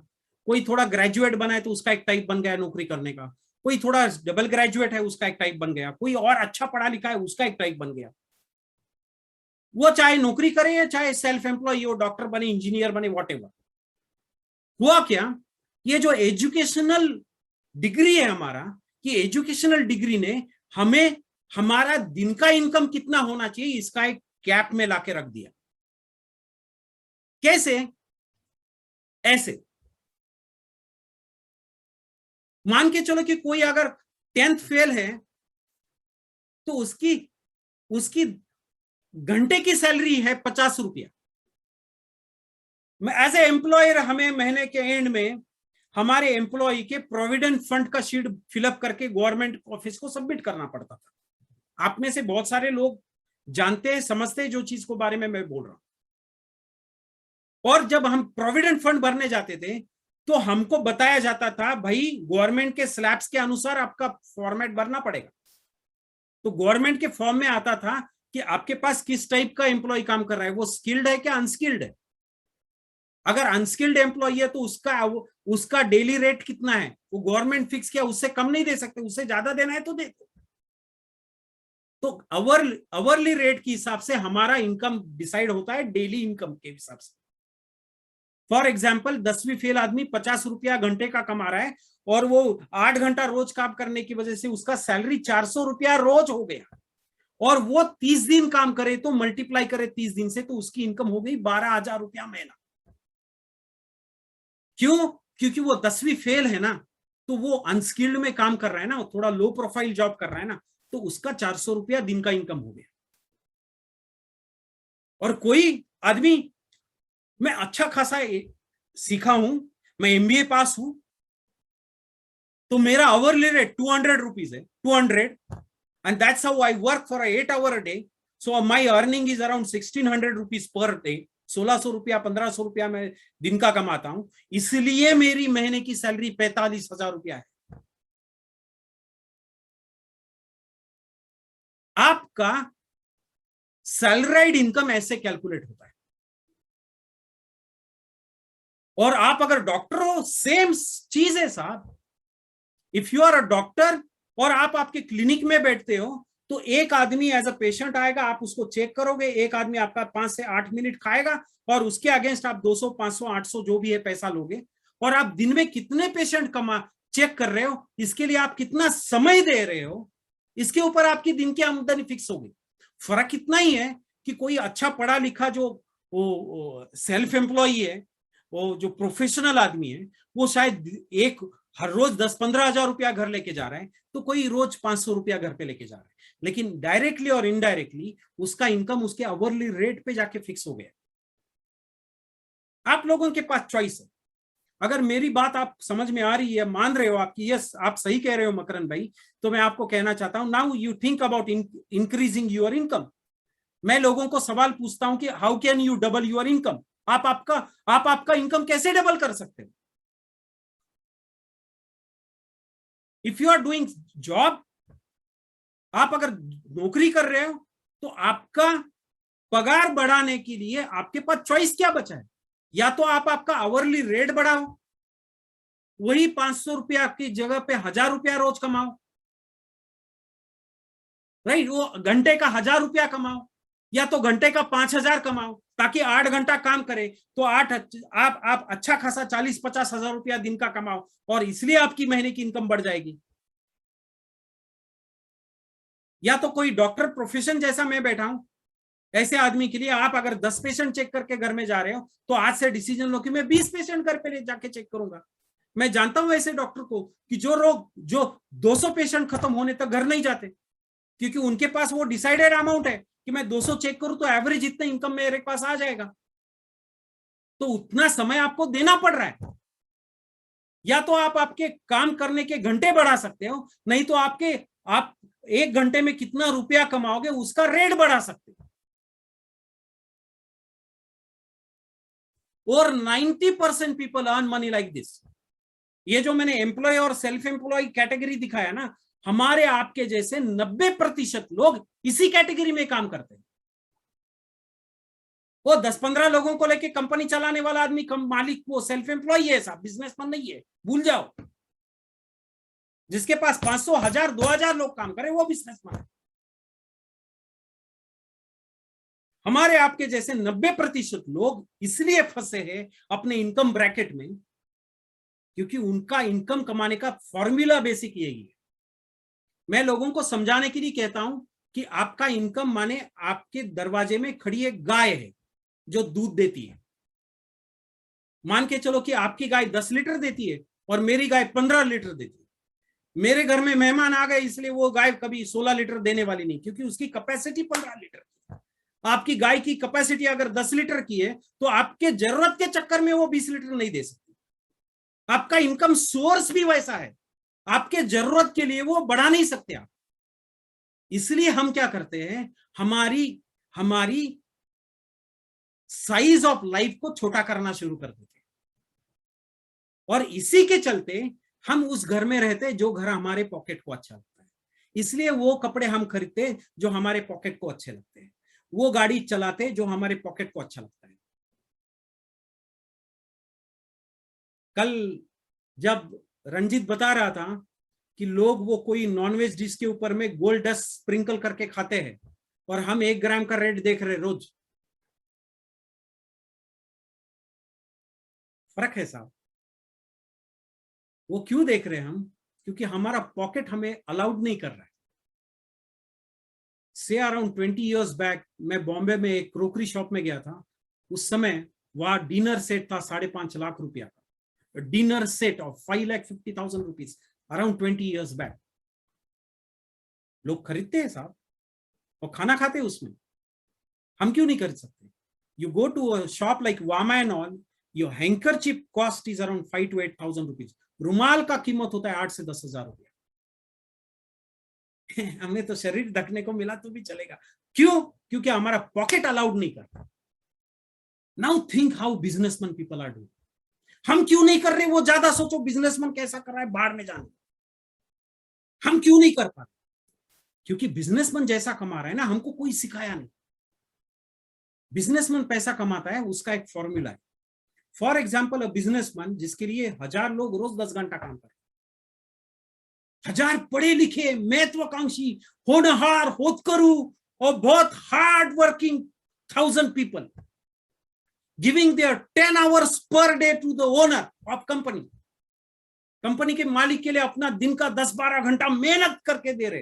Speaker 1: कोई थोड़ा ग्रेजुएट बना है तो उसका एक टाइप बन गया है नौकरी करने का, कोई थोड़ा डबल ग्रेजुएट है उसका एक टाइप बन गया, कोई और अच्छा पढ़ा लिखा है उसका एक टाइप बन गया। वो चाहे नौकरी करे या चाहे सेल्फ एम्प्लॉय हो, डॉक्टर बने, इंजीनियर बने, वॉट एवर। हुआ क्या, ये जो एजुकेशनल डिग्री है हमारा, कि एजुकेशनल डिग्री ने हमें हमारा दिन का इनकम कितना होना चाहिए इसका एक कैप में लाके रख दिया। कैसे? ऐसे मान के चलो कि कोई अगर 10th फेल है तो उसकी उसकी घंटे की सैलरी है 50 रुपया। एज ए एम्प्लॉयर हमें महीने के एंड में हमारे एम्प्लॉय के प्रोविडेंट फंड का शीट फिलअप करके गवर्नमेंट ऑफिस को सबमिट करना पड़ता था। आप में से बहुत सारे लोग जानते हैं, समझते हैं जो चीज को बारे में मैं बोल रहा हूं। और जब हम प्रोविडेंट फंड भरने जाते थे तो हमको बताया जाता था, भाई गवर्नमेंट के स्लैब्स के अनुसार आपका फॉर्मेट भरना पड़ेगा। तो गवर्नमेंट के फॉर्म में आता था कि आपके पास किस टाइप का एम्प्लॉय काम कर रहा है, वो स्किल्ड है क्या अनस्किल्ड है। अगर अनस्किल्ड एम्प्लॉय है तो उसका डेली रेट कितना है वो गवर्नमेंट फिक्स किया, उससे कम नहीं दे सकते, उससे ज्यादा देना है तो दे। तो अवरली रेट के हिसाब से हमारा इनकम डिसाइड होता है, डेली इनकम के हिसाब से। फॉर एग्जाम्पल 10वीं फेल आदमी 50 रुपया घंटे का कमा रहा है और वो 8 घंटा रोज काम करने की वजह से उसका सैलरी 400 रुपया रोज हो गया, और वो 30 दिन काम करे तो मल्टीप्लाई करे 30 दिन से तो उसकी इनकम हो गई 12,000 रुपया महीना। क्यों? क्योंकि वो 10वीं फेल है ना, तो वो अनस्किल्ड में काम कर रहा है ना, थोड़ा लो प्रोफाइल जॉब कर रहा है ना, तो उसका 400 रुपया दिन का इनकम हो गया। और कोई आदमी, मैं अच्छा खासा सीखा हूं, मैं एमबीए पास हूं, तो मेरा आवरली रेट 200 रुपीज है, 200, and that's how I work for 8 hour a day. So my earning is around 1600 rupees per day. 1600 रुपया 1500 रुपया मैं दिन का कमाता हूं, इसलिए मेरी महीने की सैलरी 45,000 रुपया है। आपका सैलराइड इनकम ऐसे कैलकुलेट होता है। और आप अगर डॉक्टर हो, सेम चीज है साहब। If you are a doctor और आप आपके क्लिनिक में बैठते हो, तो एक आदमी एज अ पेशेंट आएगा, आप उसको चेक करोगे, एक आदमी आपका 5 से 8 मिनट खाएगा और उसके अगेंस्ट आप 200 500 800 जो भी है पैसा लोगे। और आप दिन में कितने पेशेंट चेक कर रहे हो, इसके लिए आप कितना समय दे रहे हो, इसके ऊपर आपकी दिन की आमदनी फिक्स होगी। फर्क इतना ही है कि कोई अच्छा पढ़ा लिखा जो वो सेल्फ एम्प्लॉय है, वो जो प्रोफेशनल आदमी है, वो शायद एक हर रोज 10-15 हजार रुपया घर लेके जा रहा है, तो कोई रोज 500 रुपया घर पे लेके जा रहा है, लेकिन डायरेक्टली और इनडायरेक्टली उसका इनकम उसके आवरली रेट पे जाके फिक्स हो गया। आप लोगों के पास चॉइस है। अगर मेरी बात आप समझ में आ रही है, मान रहे हो आपकी, यस आप सही कह रहे हो मकरन भाई, तो मैं आपको कहना चाहता हूं, now you think about increasing your income. मैं लोगों को सवाल पूछता हूं कि how can you double your income. आप आपका इनकम कैसे डबल कर सकते हो? If you are doing job, आप अगर नौकरी कर रहे हो, तो आपका पगार बढ़ाने के लिए आपके पास चॉइस क्या बचा है? या तो आप आपका आवरली रेट बढ़ाओ, वही 500 रुपया की जगह पे 1000 रुपया रोज कमाओ, राइट? वो घंटे का 1000 रुपया कमाओ, या तो घंटे का 5000 कमाओ, ताकि 8 घंटा काम करे तो आप अच्छा खासा 40-50 हजार रुपया दिन का कमाओ, और इसलिए आपकी महीने की इनकम बढ़ जाएगी। या तो कोई डॉक्टर प्रोफेशन जैसा मैं बैठा हूं, ऐसे आदमी के लिए आप अगर 10 पेशेंट चेक करके घर में जा रहे हो, तो आज से डिसीजन लो कि मैं 20 पेशेंट घर पे ले जाके चेक करूंगा। मैं जानता हूं ऐसे डॉक्टर को कि जो 200 पेशेंट खत्म होने तक घर नहीं जाते, क्योंकि उनके पास वो डिसाइडेड अमाउंट है कि मैं 200 चेक करूं तो एवरेज इतना इनकम मेरे पास आ जाएगा। तो उतना समय आपको देना पड़ रहा है। या तो आप आपके काम करने के घंटे बढ़ा सकते हो, नहीं तो आपके आप 1 घंटे में कितना रुपया कमाओगे उसका रेट बढ़ा सकते हो। और 90% people earn money like this. ये जो मैंने एम्प्लॉय और सेल्फ एम्प्लॉय कैटेगरी दिखाया ना, हमारे आपके जैसे 90% लोग इसी कैटेगरी में काम करते हैं। वो 10-15 लोगों को लेके कंपनी चलाने वाला आदमी मालिक वो सेल्फ एम्प्लॉय है साहब, बिजनेसमैन नहीं है, भूल जाओ। जिसके पास 500, 1000, 2000 लोग काम करे वो बिजनेसमैन है। हमारे आपके जैसे 90% लोग इसलिए फंसे हैं अपने इनकम ब्रैकेट में, क्योंकि उनका इनकम कमाने का फॉर्मूला बेसिक यही है। मैं लोगों को समझाने के लिए कहता हूं कि आपका इनकम माने आपके दरवाजे में खड़ी एक गाय है जो दूध देती है। मान के चलो कि आपकी गाय 10 लीटर देती है और मेरी गाय 15 लीटर देती है। मेरे घर में मेहमान आ गए इसलिए वो गाय कभी 16 लीटर देने वाली नहीं, क्योंकि उसकी कैपेसिटी 15 लीटर की। आपकी गाय की कैपेसिटी अगर 10 लीटर की है तो आपके जरूरत के चक्कर में वो 20 लीटर नहीं दे सकती। आपका इनकम सोर्स भी वैसा है, आपके जरूरत के लिए वो बढ़ा नहीं सकते आप। इसलिए हम क्या करते हैं, हमारी साइज ऑफ लाइफ को छोटा करना शुरू कर देते हैं, और इसी के चलते हम उस घर में रहते जो घर हमारे पॉकेट को अच्छा लगता है। इसलिए वो कपड़े हम खरीदते जो हमारे पॉकेट को अच्छे लगते हैं, वो गाड़ी चलाते जो हमारे पॉकेट को अच्छा लगता है। कल जब रंजीत बता रहा था कि लोग वो कोई नॉनवेज डिश के ऊपर में गोल्ड डस्ट स्प्रिंकल करके खाते हैं और हम 1 ग्राम का रेट देख रहे रोज, फर्क है साहब। वो क्यों देख रहे हैं हम? क्योंकि हमारा पॉकेट हमें अलाउड नहीं कर रहा है। से अराउंड 20 years बैक मैं बॉम्बे में एक क्रोकरी शॉप में गया था। उस समय वहां डिनर सेट था 5.5 लाख रुपया का, dinner set of 5,50,000 rupees, around 20 years back. लोग खरीदते हैं साहब और खाना खाते हैं उसमें, हम क्यों नहीं खरीद सकते? You go to a shop like Vama and all, your handkerchief cost is around 5 to 8,000 rupees. रुमाल का कीमत होता है 8 से 10,000 रुपया। हमें तो शरीर ढकने को मिला तो भी चलेगा, क्यों? क्योंकि हमारा पॉकेट अलाउड नहीं करता। Now think how businessman people are doing. हम क्यों नहीं कर रहे? वो ज्यादा सोचो बिजनेसमैन कैसा कर रहा है, बाहर में जाने। हम क्यों नहीं कर पाते? क्योंकि बिजनेसमैन जैसा कमा रहा है ना, हमको कोई सिखाया नहीं। बिजनेसमैन पैसा कमाता है, उसका एक फॉर्मूला है। फॉर एग्जाम्पल अ बिजनेसमैन जिसके लिए 1000 लोग रोज 10 घंटा काम करते, 1000 पढ़े लिखे महत्वाकांक्षी होनहार होतकरू और बहुत hard working 1000 people giving their 10 hours per day to the owner of company. Company के मालिक के लिए अपना दिन का 10-12 घंटा मेहनत करके दे रहे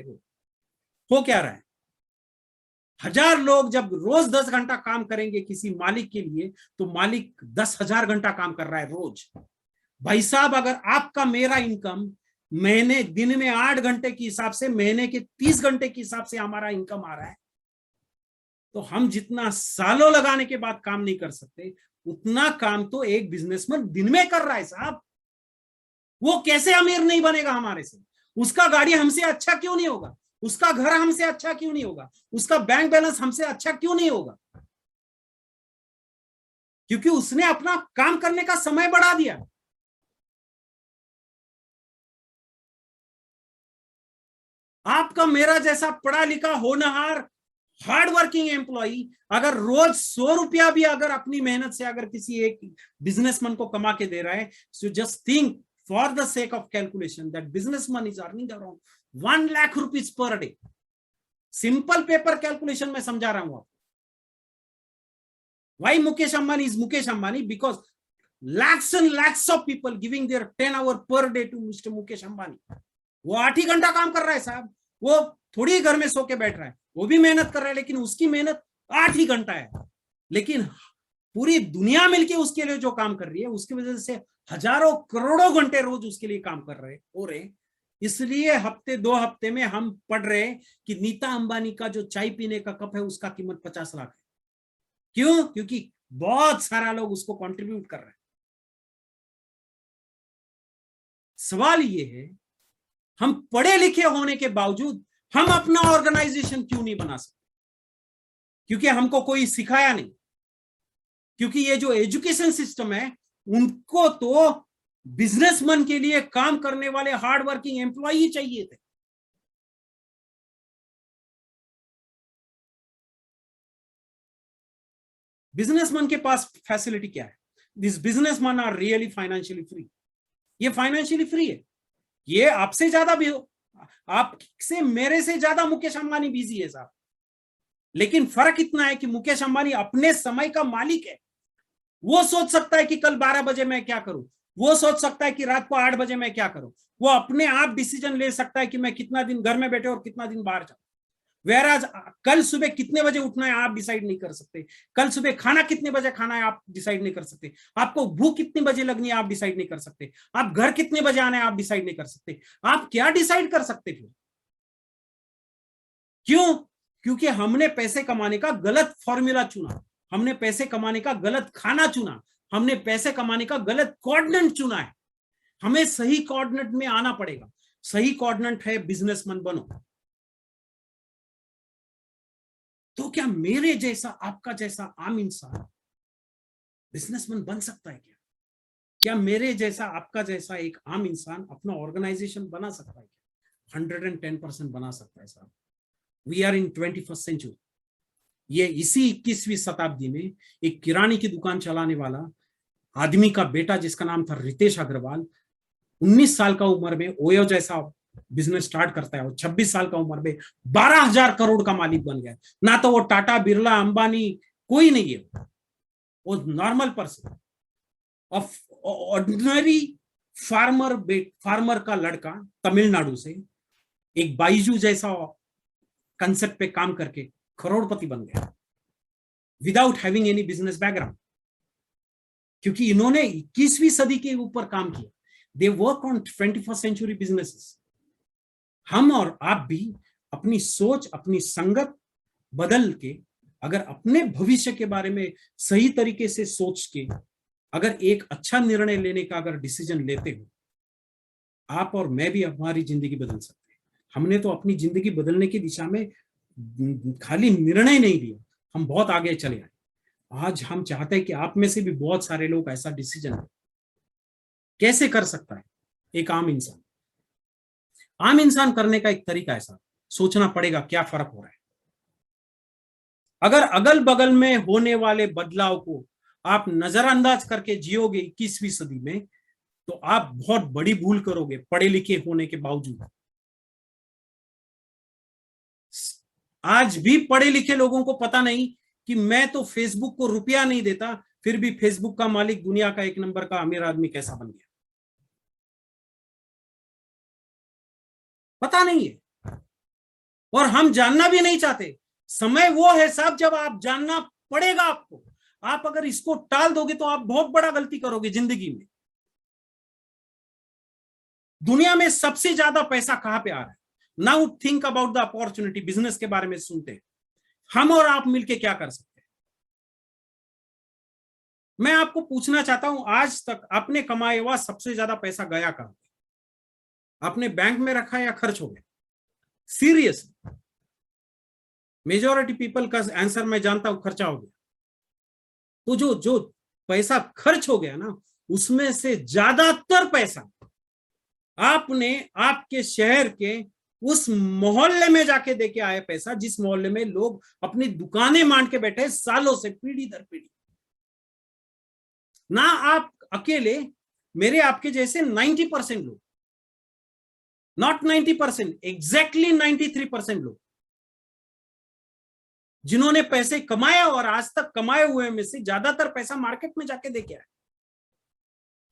Speaker 1: हो क्या रहा है? 1000 लोग जब रोज 10 घंटा काम करेंगे किसी मालिक के लिए, तो मालिक 10,000 घंटा काम कर रहा है रोज। भाई साहब, अगर आपका मेरा इनकम महीने दिन में 8 घंटे के हिसाब से, महीने के 30 घंटे के हिसाब से हमारा इनकम आ रहा है, तो हम जितना सालों लगाने के बाद काम नहीं कर सकते, उतना काम तो एक बिजनेसमैन दिन में कर रहा है साहब। वो कैसे अमीर नहीं बनेगा हमारे से? उसका गाड़ी हमसे अच्छा क्यों नहीं होगा? उसका घर हमसे अच्छा क्यों नहीं होगा? उसका बैंक बैलेंस हमसे अच्छा क्यों नहीं होगा? क्योंकि उसने अपना काम करने का समय बढ़ा दिया। आपका मेरा जैसा पढ़ा लिखा होनहार हार्ड वर्किंग एम्प्लॉई अगर रोज 100 रुपया भी अगर अपनी मेहनत से अगर किसी एक बिजनेसमैन को कमा के दे रहा है, so just think for the sake of calculation that businessman is earning around 1 lakh rupees per day. Simple paper calculation में समझा रहा हूं आपको। Why Mukesh Ambani is Mukesh Ambani? Because lakhs and lakhs of people giving their 10 hours per day to Mr. Mukesh Ambani. वो 8 ही घंटा काम कर रहा है साहब, वो थोड़ी घर में सो के बैठ रहा है, वो भी मेहनत कर रहा है, लेकिन उसकी मेहनत 8 ही घंटा है। लेकिन पूरी दुनिया मिलके उसके लिए जो काम कर रही है, उसकी वजह से हजारों करोड़ों घंटे रोज उसके लिए काम कर रहे हो रहे। इसलिए हफ्ते 2 हफ्ते में हम पढ़ रहे कि नीता अंबानी का जो चाय पीने का कप है उसका कीमत 50 लाख है। क्यों? क्योंकि बहुत सारा लोग उसको कंट्रीब्यूट कर रहे हैं। सवाल ये है, हम पढ़े लिखे होने के बावजूद हम अपना ऑर्गेनाइजेशन क्यों नहीं बना सकते? क्योंकि हमको कोई सिखाया नहीं। क्योंकि ये जो एजुकेशन सिस्टम है, उनको तो बिजनेसमैन के लिए काम करने वाले हार्ड वर्किंग एम्प्लॉय चाहिए थे। बिजनेसमैन के पास फैसिलिटी क्या है? This businessman are really financially free. ये फाइनेंशियली फ्री है। ये आपसे ज्यादा भी हो, आपसे मेरे से ज्यादा मुकेश अंबानी बिजी है साहब। लेकिन फर्क इतना है कि मुकेश अंबानी अपने समय का मालिक है। वो सोच सकता है कि कल 12 बजे मैं क्या करूं, वो सोच सकता है कि रात को 8 बजे मैं क्या करूं। वो अपने आप डिसीजन ले सकता है कि मैं कितना दिन घर में बैठे और कितना दिन बाहर जाऊं। वेराज कल सुबह कितने बजे उठना है आप डिसाइड नहीं कर सकते। कल सुबह खाना कितने बजे खाना है आप डिसाइड नहीं कर सकते। आपको भूख कितने बजे लगनी है आप डिसाइड नहीं कर सकते। आप घर कितने बजे आना है आप डिसाइड नहीं कर सकते। आप क्या डिसाइड कर सकते फिर? क्यों? क्योंकि हमने पैसे कमाने का गलत फॉर्मूला चुना, हमने पैसे कमाने का गलत खाना चुना, हमने पैसे कमाने का गलत कोऑर्डिनेट चुना है। हमें सही कोऑर्डिनेट में आना पड़ेगा। सही कोऑर्डिनेट है बिजनेसमैन बनो। तो क्या मेरे जैसा आपका जैसा आम इंसान बिजनेसमैन बन सकता है? क्या मेरे जैसा आपका जैसा एक आम इंसान अपना ऑर्गेनाइजेशन बना सकता है? 110% बना सकता है साहब। We are in 21st century. ये इसी 21वीं शताब्दी में एक किराने की दुकान चलाने वाला आदमी का बेटा जिसका नाम था रितेश अग्रवाल, 19 साल का उम्र में ओयो जैसा बिजनेस स्टार्ट करता है और 26 साल का उम्र में 12,000 करोड़ का मालिक बन गया। ना तो वो टाटा बिरला अंबानी कोई नहीं है, वो नॉर्मल पर्सन, ऑर्डिनरी फार्मर का लड़का तमिलनाडु से एक बाइजू जैसा कंसेप्ट पे काम करके करोड़पति बन गया without having any business background. क्योंकि इन्होंने 21वीं सदी के ऊपर काम किया। They work on 21st century businesses. हम और आप भी अपनी सोच अपनी संगत बदल के अगर अपने भविष्य के बारे में सही तरीके से सोच के अगर एक अच्छा निर्णय लेने का अगर डिसीजन लेते हो, आप और मैं भी हमारी जिंदगी बदल सकते हैं। हमने तो अपनी जिंदगी बदलने की दिशा में खाली निर्णय नहीं लिया, हम बहुत आगे चले आए। आज हम चाहते हैं कि आप में से भी बहुत सारे लोग ऐसा डिसीजन लें। कैसे कर सकता है एक आम इंसान? आम इंसान करने का एक तरीका ऐसा सोचना पड़ेगा क्या फर्क हो रहा है। अगर अगल बगल में होने वाले बदलाव को आप नजरअंदाज करके जियोगे 21वीं सदी में, तो आप बहुत बड़ी भूल करोगे पढ़े लिखे होने के बावजूद। आज भी पढ़े लिखे लोगों को पता नहीं कि मैं तो फेसबुक को रुपया नहीं देता, फिर भी फेसबुक का मालिक दुनिया का 1 नंबर का अमीर आदमी कैसा बन गया, पता नहीं है। और हम जानना भी नहीं चाहते। समय वो है साहब जब आप जानना पड़ेगा आपको। आप अगर इसको टाल दोगे तो आप बहुत बड़ा गलती करोगे जिंदगी में। दुनिया में सबसे ज्यादा पैसा कहां पे आ रहा है? Now think about the opportunity. Business के बारे में सुनते हैं, हम और आप मिलके क्या कर सकते हैं? मैं आपको पूछना चाहता हूं, आज तक आपने कमाया हुआ सबसे ज्यादा पैसा गया कहां? आपने बैंक में रखा या खर्च हो गया? सीरियस मेजॉरिटी पीपल का आंसर मैं जानता हूं, खर्चा हो गया। तो जो जो पैसा खर्च हो गया ना, उसमें से ज्यादातर पैसा आपने आपके शहर के उस मोहल्ले में जाके देके आए पैसा, जिस मोहल्ले में लोग अपनी दुकानें मान के बैठे सालों से, पीढ़ी दर पीढ़ी। ना आप अकेले, मेरे आपके जैसे 90% लोग, नॉट 90%, एग्जैक्टली 93% लोग जिन्होंने पैसे कमाया और आज तक कमाए हुए में से ज्यादातर पैसा मार्केट में जाके देके आए।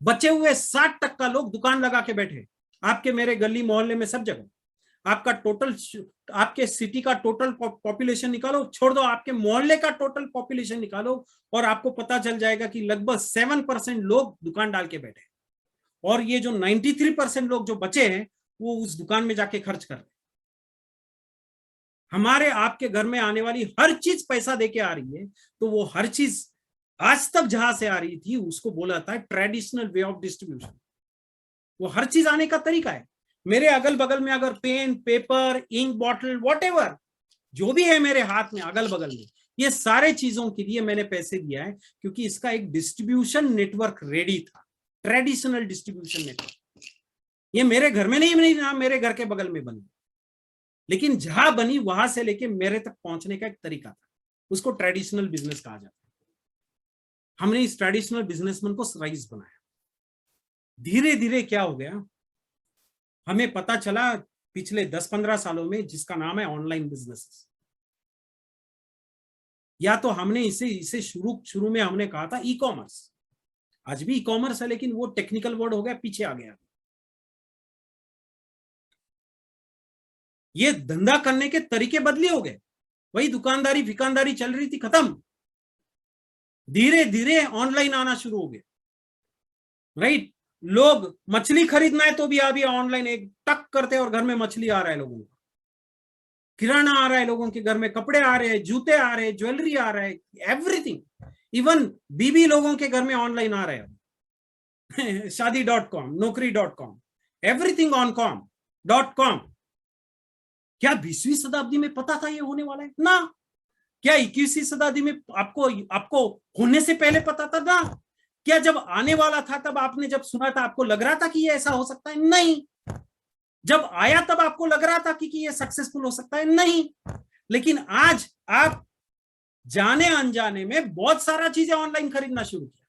Speaker 1: बचे हुए 60% लोग दुकान लगा के बैठे, आपके मेरे गली मोहल्ले में सब जगह। आपका टोटल, आपके सिटी का टोटल पॉपुलेशन निकालो, छोड़ दो आपके मोहल्ले का टोटल पॉपुलेशन निकालो, और आपको पता चल जाएगा कि लगभग 7% लोग दुकान डाल के बैठे। और ये जो 93% लोग जो बचे हैं वो उस दुकान में जाके खर्च कर रहे हैं। हमारे आपके घर में आने वाली हर चीज पैसा देके आ रही है, तो वो हर चीज आज तक जहां से आ रही थी उसको बोला था ट्रेडिशनल वे ऑफ डिस्ट्रीब्यूशन। वो हर चीज आने का तरीका है। मेरे अगल बगल में अगर pen, paper, ink bottle, whatever जो भी है मेरे हाथ में अगल बगल में, ये सारे चीजों के लिए मैंने पैसे दिया है, क्योंकि इसका एक डिस्ट्रीब्यूशन नेटवर्क रेडी था, ट्रेडिशनल डिस्ट्रीब्यूशन नेटवर्क। ये मेरे घर में नहीं बनी ना, मेरे घर के बगल में बनी, लेकिन जहां बनी वहां से लेके मेरे तक पहुंचने का एक तरीका था, उसको ट्रेडिशनल बिजनेस कहा जाता है। हमने इस ट्रेडिशनल बिजनेसमैन को राइज बनाया। धीरे धीरे क्या हो गया, हमें पता चला पिछले 10-15 सालों में, जिसका नाम है ऑनलाइन बिजनेस। या तो हमने इसे इसे शुरू में हमने कहा था ई कॉमर्स, आज भी ई कॉमर्स है, लेकिन वो टेक्निकल वर्ड हो गया, पीछे आ गया। ये धंधा करने के तरीके बदले हो गए, वही दुकानदारी फिकानदारी चल रही थी, खत्म। धीरे धीरे ऑनलाइन आना शुरू हो गया, राइट। लोग मछली खरीदना है तो भी अभी ऑनलाइन एक टक करते हैं और घर में मछली आ रहा है लोगों को, किराना आ रहा है लोगों के घर में, कपड़े आ रहे हैं, जूते आ रहे हैं, ज्वेलरी आ रहा है, एवरीथिंग। इवन बीबी लोगों के घर में ऑनलाइन आ रहा है। शादी.com, नौकरी.com, एवरीथिंग ऑन .com। क्या 20वीं शताब्दी में पता था ये होने वाला है ना? क्या 21वीं शताब्दी में आपको होने से पहले पता था ना? क्या जब आने वाला था तब आपने जब सुना था आपको लग रहा था कि ये ऐसा हो सकता है? नहीं। जब आया तब आपको लग रहा था कि ये सक्सेसफुल हो सकता है? नहीं। लेकिन आज आप जाने अनजाने में बहुत सारा चीजें ऑनलाइन खरीदना शुरू किया।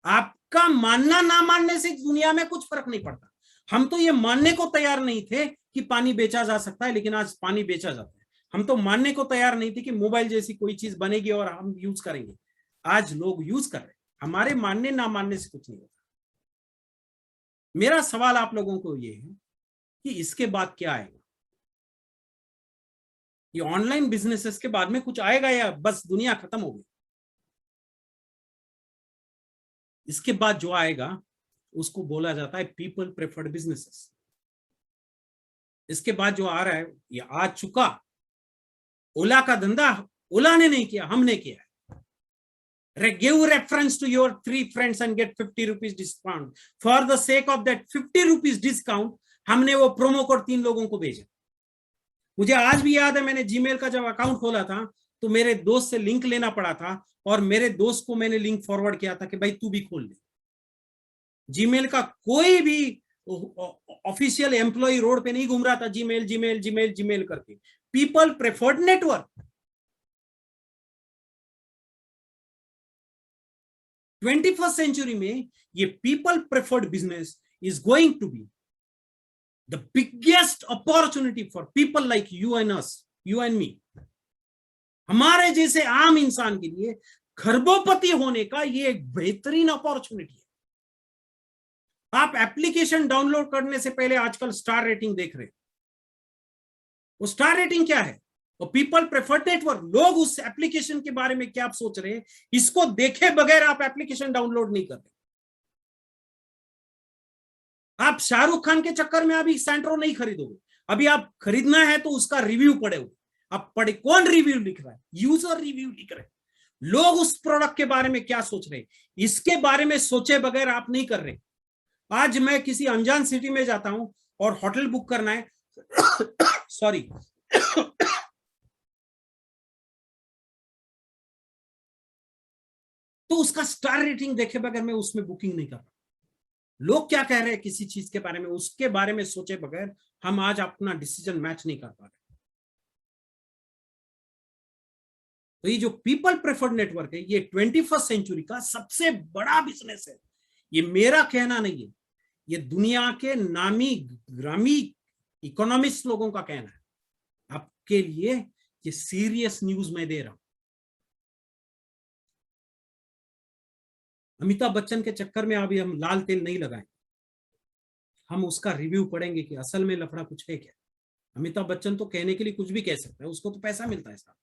Speaker 1: आपका मानना ना मानने से दुनिया में कुछ फर्क नहीं पड़ता। हम तो ये मानने को तैयार नहीं थे कि पानी बेचा जा सकता है, लेकिन आज पानी बेचा जाता है। हम तो मानने को तैयार नहीं थे कि मोबाइल जैसी कोई चीज बनेगी और हम यूज करेंगे, आज लोग यूज कर रहे हैं। हमारे मानने ना मानने से कुछ नहीं होता। मेरा सवाल आप लोगों को ये है कि इसके बाद क्या आएगा? ये ऑनलाइन बिजनेसेस के बाद में कुछ आएगा या बस दुनिया खत्म हो गई? इसके बाद जो आएगा उसको बोला जाता है पीपल प्रेफर्ड बिजनेसेस। इसके बाद जो आ रहा है, ये आ चुका। ओला का धंधा ओला ने नहीं किया, हमने किया है। Give reference to your 3 friends and get 50 rupees discount. For the sake of that 50 rupees discount, हमने वो प्रोमो कोड 3 लोगों को भेजा। मुझे आज भी याद है, मैंने जीमेल का जब अकाउंट खोला था तो मेरे दोस्त से लिंक लेना पड़ा था, और मेरे दोस्त को मैंने लिंक फॉरवर्ड किया था कि भाई तू भी खोल ले। जीमेल का कोई भी ऑफिशियल एम्प्लॉय रोड पे नहीं घूम रहा था जीमेल जीमेल जीमेल जीमेल करके। People preferred network. 21st century में ये people preferred business is going to be the biggest opportunity for people like you and us, you and me. हमारे जैसे आम इंसान के लिए खरबोपति होने का ये एक बेहतरीन अपॉर्चुनिटी है। आप एप्लीकेशन डाउनलोड करने से पहले आजकल स्टार रेटिंग देख रहे हैं। वो स्टार रेटिंग क्या है? और पीपल प्रेफर्ड नेटवर्क। लोग उस एप्लीकेशन के बारे में क्या आप सोच रहे हैं, इसको देखे बगैर आप एप्लीकेशन डाउनलोड नहीं कर रहे। आप शाहरुख खान के चक्कर में अभी सैंट्रो नहीं खरीदोगे। अभी आप खरीदना है तो उसका रिव्यू पढ़ोगे। आप पढ़े, कौन रिव्यू लिख रहा है? यूजर रिव्यू लिख रहे हैं। लोग उस प्रोडक्ट के बारे में क्या सोच रहे हैं, इसके बारे में सोचे बगैर आप नहीं कर रहे। आज मैं किसी अनजान सिटी में जाता हूं और होटल बुक करना है, सॉरी, तो उसका स्टार रेटिंग देखे बगैर मैं उसमें बुकिंग नहीं कर रहा। लोग क्या कह रहे हैं किसी चीज के बारे में, उसके बारे में सोचे बगैर हम आज अपना डिसीजन मैच नहीं कर पा रहे। तो ये जो पीपल प्रेफर्ड नेटवर्क है, ये 21st सेंचुरी का सबसे बड़ा बिजनेस है। ये मेरा कहना नहीं है, ये दुनिया के नामी ग्रामी इकोनॉमिस्ट लोगों का कहना है। आपके लिए ये सीरियस न्यूज मैं दे रहा हूं। अमिताभ बच्चन के चक्कर में अभी हम लाल तेल नहीं लगाएंगे। हम उसका रिव्यू पढ़ेंगे कि असल में लफड़ा कुछ है क्या। अमिताभ बच्चन तो कहने के लिए कुछ भी कह सकता है, उसको तो पैसा मिलता है साहब।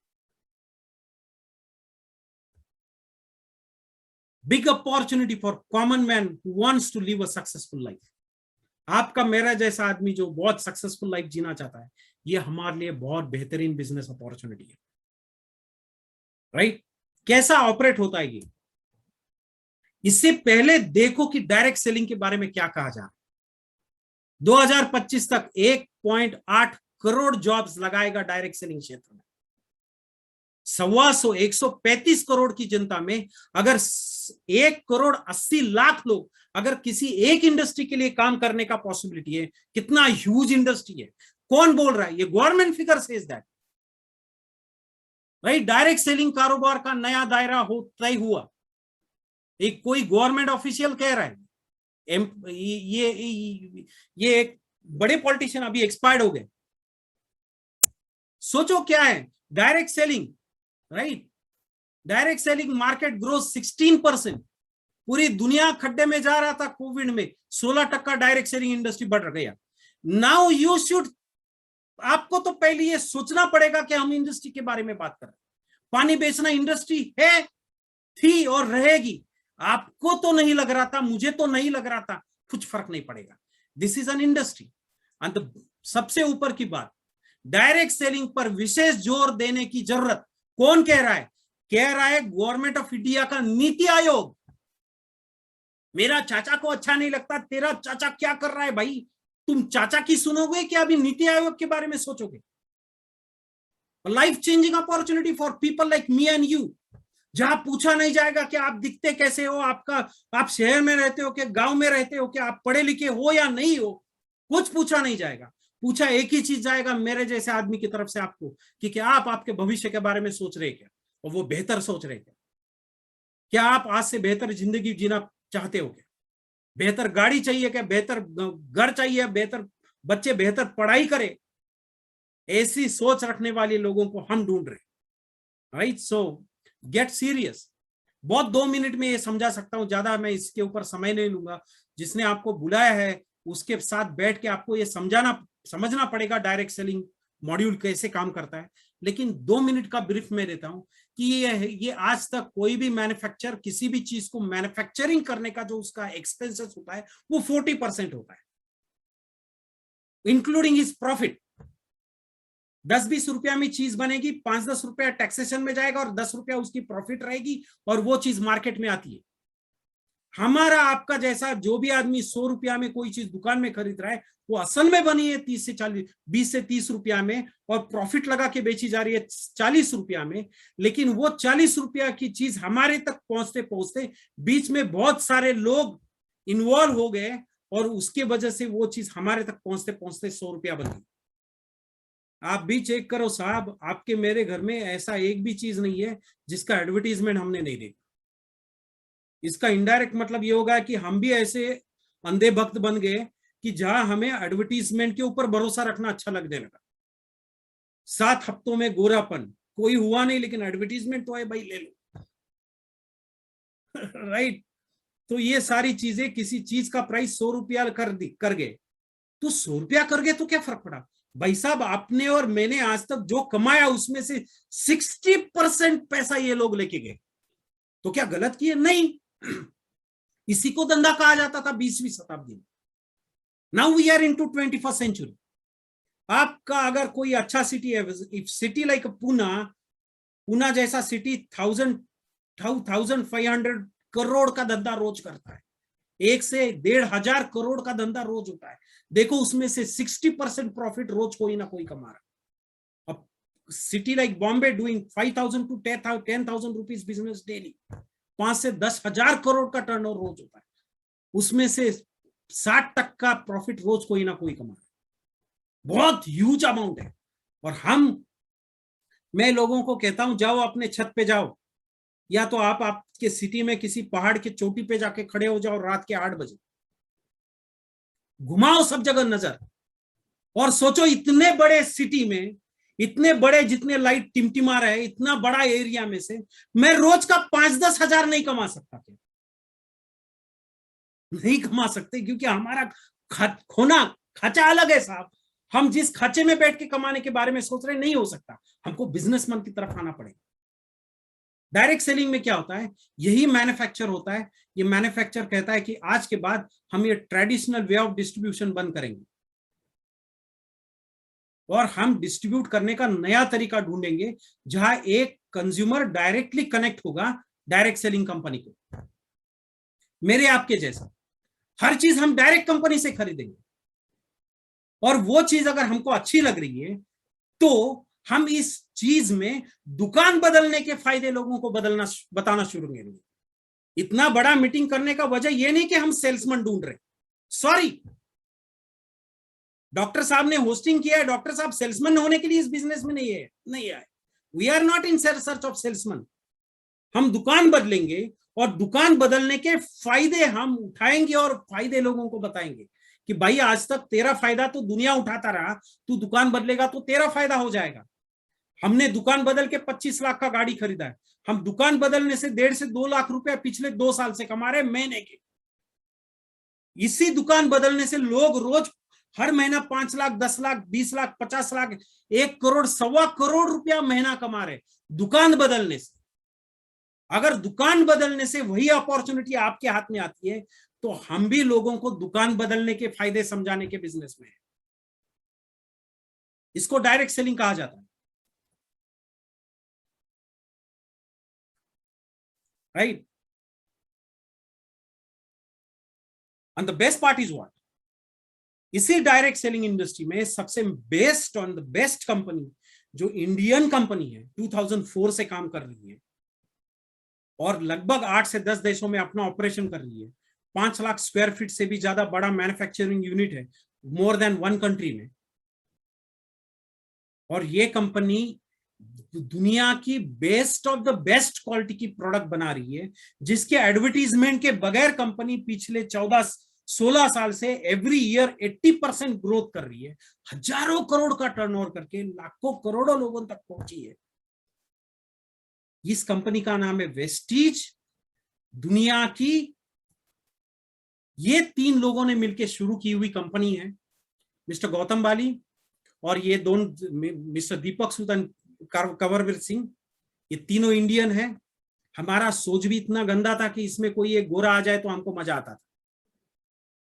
Speaker 1: Big opportunity for common man who wants to live a successful life. आपका मेरा जैसा आदमी जो बहुत सक्सेसफुल लाइफ जीना चाहता है, ये हमारे लिए बहुत बेहतरीन बिजनेस अपॉर्चुनिटी है, राइट। कैसा ऑपरेट होता है ये, इससे पहले देखो कि डायरेक्ट सेलिंग के बारे में क्या कहा जा रहा है। 2025 तक 1.8 करोड़ जॉब्स लगाएगा डायरेक्ट सेलिंग क्षेत्र में। 135 करोड़ की जनता में अगर 1,80,00,000 लोग अगर किसी एक इंडस्ट्री के लिए काम करने का पॉसिबिलिटी है, कितना ह्यूज इंडस्ट्री है। कौन बोल रहा है? ये government figure says that, right. Direct selling कारोबार का नया दायरा तय हुआ, एक कोई गवर्नमेंट ऑफिशियल कह रहा है। ये एक बड़े पॉलिटिशियन अभी एक्सपायर्ड हो गए। सोचो क्या है direct selling, right. Direct selling market growth 16%। पूरी दुनिया खड्डे में जा रहा था कोविड में, 16% डायरेक्ट सेलिंग इंडस्ट्री बढ़ गया। नाउ यू शुड, आपको तो पहले ये सोचना पड़ेगा कि हम इंडस्ट्री के बारे में बात कर रहे हैं। पानी बेचना इंडस्ट्री है, थी और रहेगी। आपको तो नहीं लग रहा था, मुझे तो नहीं लग रहा था, कुछ फर्क नहीं पड़ेगा। This is an industry. And सबसे ऊपर की बात, डायरेक्ट सेलिंग पर विशेष जोर देने की जरूरत कौन कह रहा है? कह रहा है गवर्नमेंट ऑफ इंडिया का नीति आयोग। मेरा चाचा को अच्छा नहीं लगता, तेरा चाचा क्या कर रहा है भाई? तुम चाचा की सुनोगे कि अभी नीति आयोग के बारे में सोचोगे? Life changing opportunity for people like me and you, जहां पूछा नहीं जाएगा कि आप दिखते कैसे हो, आप शहर में रहते हो कि गांव में रहते हो, कि आप पढ़े लिखे हो या नहीं हो, कुछ पूछा नहीं जाएगा। पूछा एक ही चीज जाएगा मेरे जैसे आदमी की तरफ से आपको, कि क्या आप आपके भविष्य के बारे में सोच रहे क्या, और वो बेहतर सोच रहे क्या आप आज से बेहतर जिंदगी जीना चाहते हो क्या? बेहतर गाड़ी चाहिए क्या? बेहतर घर चाहिए? बेहतर बच्चे बेहतर पढ़ाई करे? ऐसी सोच रखने वाले लोगों को हम ढूंढ रहे, राइट। सो गेट सीरियस। बहुत 2 मिनट में ये समझा सकता हूं, ज्यादा मैं इसके ऊपर समय नहीं लूंगा। जिसने आपको बुलाया है उसके साथ बैठ के आपको ये समझना पड़ेगा डायरेक्ट सेलिंग मॉड्यूल कैसे काम करता है। लेकिन 2 मिनट का ब्रीफ मैं देता हूं कि ये आज तक कोई भी मैन्युफैक्चर किसी भी चीज को मैन्युफैक्चरिंग करने का जो उसका एक्सपेंसेस होता है वो 40% होता है, इंक्लूडिंग हिज प्रॉफिट। 10-20 रुपया में चीज बनेगी, 5-10 रुपया टैक्सेशन में जाएगा और 10 रुपया उसकी प्रॉफिट रहेगी, और वो चीज मार्केट में आती है। हमारा आपका जैसा जो भी आदमी 100 रुपया में कोई चीज दुकान में खरीद रहा है, वो असल में बनी है 20 से 30 रुपया में, और प्रॉफिट लगा के बेची जा रही है 40 रुपया में। लेकिन वो 40 रुपया की चीज हमारे तक पहुंचते पहुंचते बीच में बहुत सारे लोग इन्वॉल्व हो गए, और उसके वजह से वो चीज हमारे तक पहुंचते पहुंचते 100 रुपया बन गई। आप भी चेक करो साहब, आपके मेरे घर में ऐसा एक भी चीज नहीं है जिसका एडवर्टीजमेंट हमने नहीं देखा। इसका इनडायरेक्ट मतलब ये होगा कि हम भी ऐसे अंधे भक्त बन गए कि जहां हमें एडवर्टीजमेंट के ऊपर भरोसा रखना अच्छा लगने लगा। 7 हफ्तों में गोरापन कोई हुआ नहीं, लेकिन एडवर्टीजमेंट तो है भाई, ले लो। राइट। तो ये सारी चीजें, किसी चीज का प्राइस 100 रुपया कर गए तो 100 रुपया कर गए तो क्या फर्क पड़ा भाई साहब? आपने और मैंने आज तक जो कमाया उसमें से 60% पैसा ये लोग लेके गए, तो क्या गलत किए? नहीं। इसी को धंधा कहा जाता था 20वीं शताब्दी में। Now we are into 21st century. आपका अगर कोई अच्छा सिटी है, इफ सिटी लाइक पुना जैसा सिटी 1500 करोड़ का धंधा रोज करता है, 1 से 1,500 करोड़ का धंधा रोज होता है। देखो उसमें से 60% प्रॉफिट रोज कोई ना कोई कमा रहा। अब city like Bombay doing 5,000 to 10,000 rupees business daily, 5 से 10,000 करोड़ का टर्नओवर रोज होता है, उसमें से 60% प्रॉफिट रोज कोई ना कोई कमा रहा है। बहुत ह्यूज अमाउंट है। और मैं लोगों को कहता हूं जाओ अपने छत पे जाओ, या तो आप आपके सिटी में किसी पहाड़ की चोटी पे जाके खड़े हो जाओ रात के 8 बजे, घुमाओ सब जगह नजर, और सोचो इतने बड़े सिटी में, इतने बड़े जितने लाइट टिमटिमा रहे, इतना बड़ा एरिया में से मैं रोज का 5-10 हजार नहीं कमा सकता क्या? नहीं कमा सकते, क्योंकि हमारा खाचा अलग है साहब। हम जिस खाचे में बैठ के कमाने के बारे में सोच रहे नहीं हो सकता, हमको बिजनेसमैन की तरफ आना पड़ेगा। डायरेक्ट सेलिंग में क्या होता है? यही मैन्युफैक्चर होता है। ये मैन्युफैक्चर कहता है कि आज के बाद हम ये ट्रेडिशनल वे ऑफ डिस्ट्रीब्यूशन बंद करेंगे, और हम डिस्ट्रीब्यूट करने का नया तरीका ढूंढेंगे, जहां एक कंज्यूमर डायरेक्टली कनेक्ट होगा डायरेक्ट सेलिंग कंपनी को। मेरे आपके जैसा हर चीज हम डायरेक्ट कंपनी से खरीदेंगे। और वो चीज अगर हमको अच्छी लग रही है तो हम इस चीज में दुकान बदलने के फायदे लोगों को बताना शुरू करेंगे। इतना बड़ा मीटिंग करने का वजह यह नहीं कि हम सेल्समैन ढूंढ रहे, सॉरी, डॉक्टर साहब ने होस्टिंग किया है, डॉक्टर साहब सेल्समैन होने के लिए इस बिजनेस में नहीं आए। We are not in search of salesman. हम दुकान बदलेंगे और दुकान बदलने के फायदे हम उठाएंगे और फायदे लोगों को बताएंगे कि भाई आज तक तेरा फायदा तो दुनिया उठाता रहा, तू दुकान बदलेगा तो तेरा फायदा हो जाएगा। हमने दुकान बदल के 25 लाख का गाड़ी खरीदा है। हम दुकान बदलने से 1.5 से 2 लाख रुपए पिछले 2 साल से कमा रहे महीने के। इसी दुकान बदलने से लोग रोज हर महीना 5 लाख, 10 लाख, 20 लाख, 50 लाख, 1 करोड़, 1.25 करोड़ रुपया महीना कमा रहे दुकान बदलने से। अगर दुकान बदलने से वही अपॉर्चुनिटी आपके हाथ में आती है तो हम भी लोगों को दुकान बदलने के फायदे समझाने के बिजनेस में है। इसको डायरेक्ट सेलिंग कहा जाता है, right? And the best part is what, इसी डायरेक्ट सेलिंग इंडस्ट्री में सबसे best on the best company जो इंडियन कंपनी है, 2004 से काम कर रही है और लगभग 8 से 10 देशों में अपना ऑपरेशन कर रही है। 5 लाख स्क्वायर फीट से भी ज्यादा बड़ा मैन्युफैक्चरिंग यूनिट है मोर देन 1 कंट्री में। और ये कंपनी दुनिया की best of the best quality की प्रोडक्ट बना रही है, जिसके एडवर्टीजमेंट के बगैर कंपनी पिछले 14-16 साल से एवरी ईयर 80% ग्रोथ कर रही है। हजारों करोड़ का टर्नओवर करके लाखों करोड़ों लोगों तक पहुंची है। इस कंपनी का नाम है वेस्टीज। दुनिया की ये 3 लोगों ने मिलकर शुरू की हुई कंपनी है, मिस्टर गौतम बाली और ये दोनों मिस्टर दीपक सुतन, कंवरवीर सिंह। ये तीनों इंडियन है। हमारा सोच भी इतना गंदा था कि इसमें कोई एक गोरा आ जाए तो हमको मजा आता था।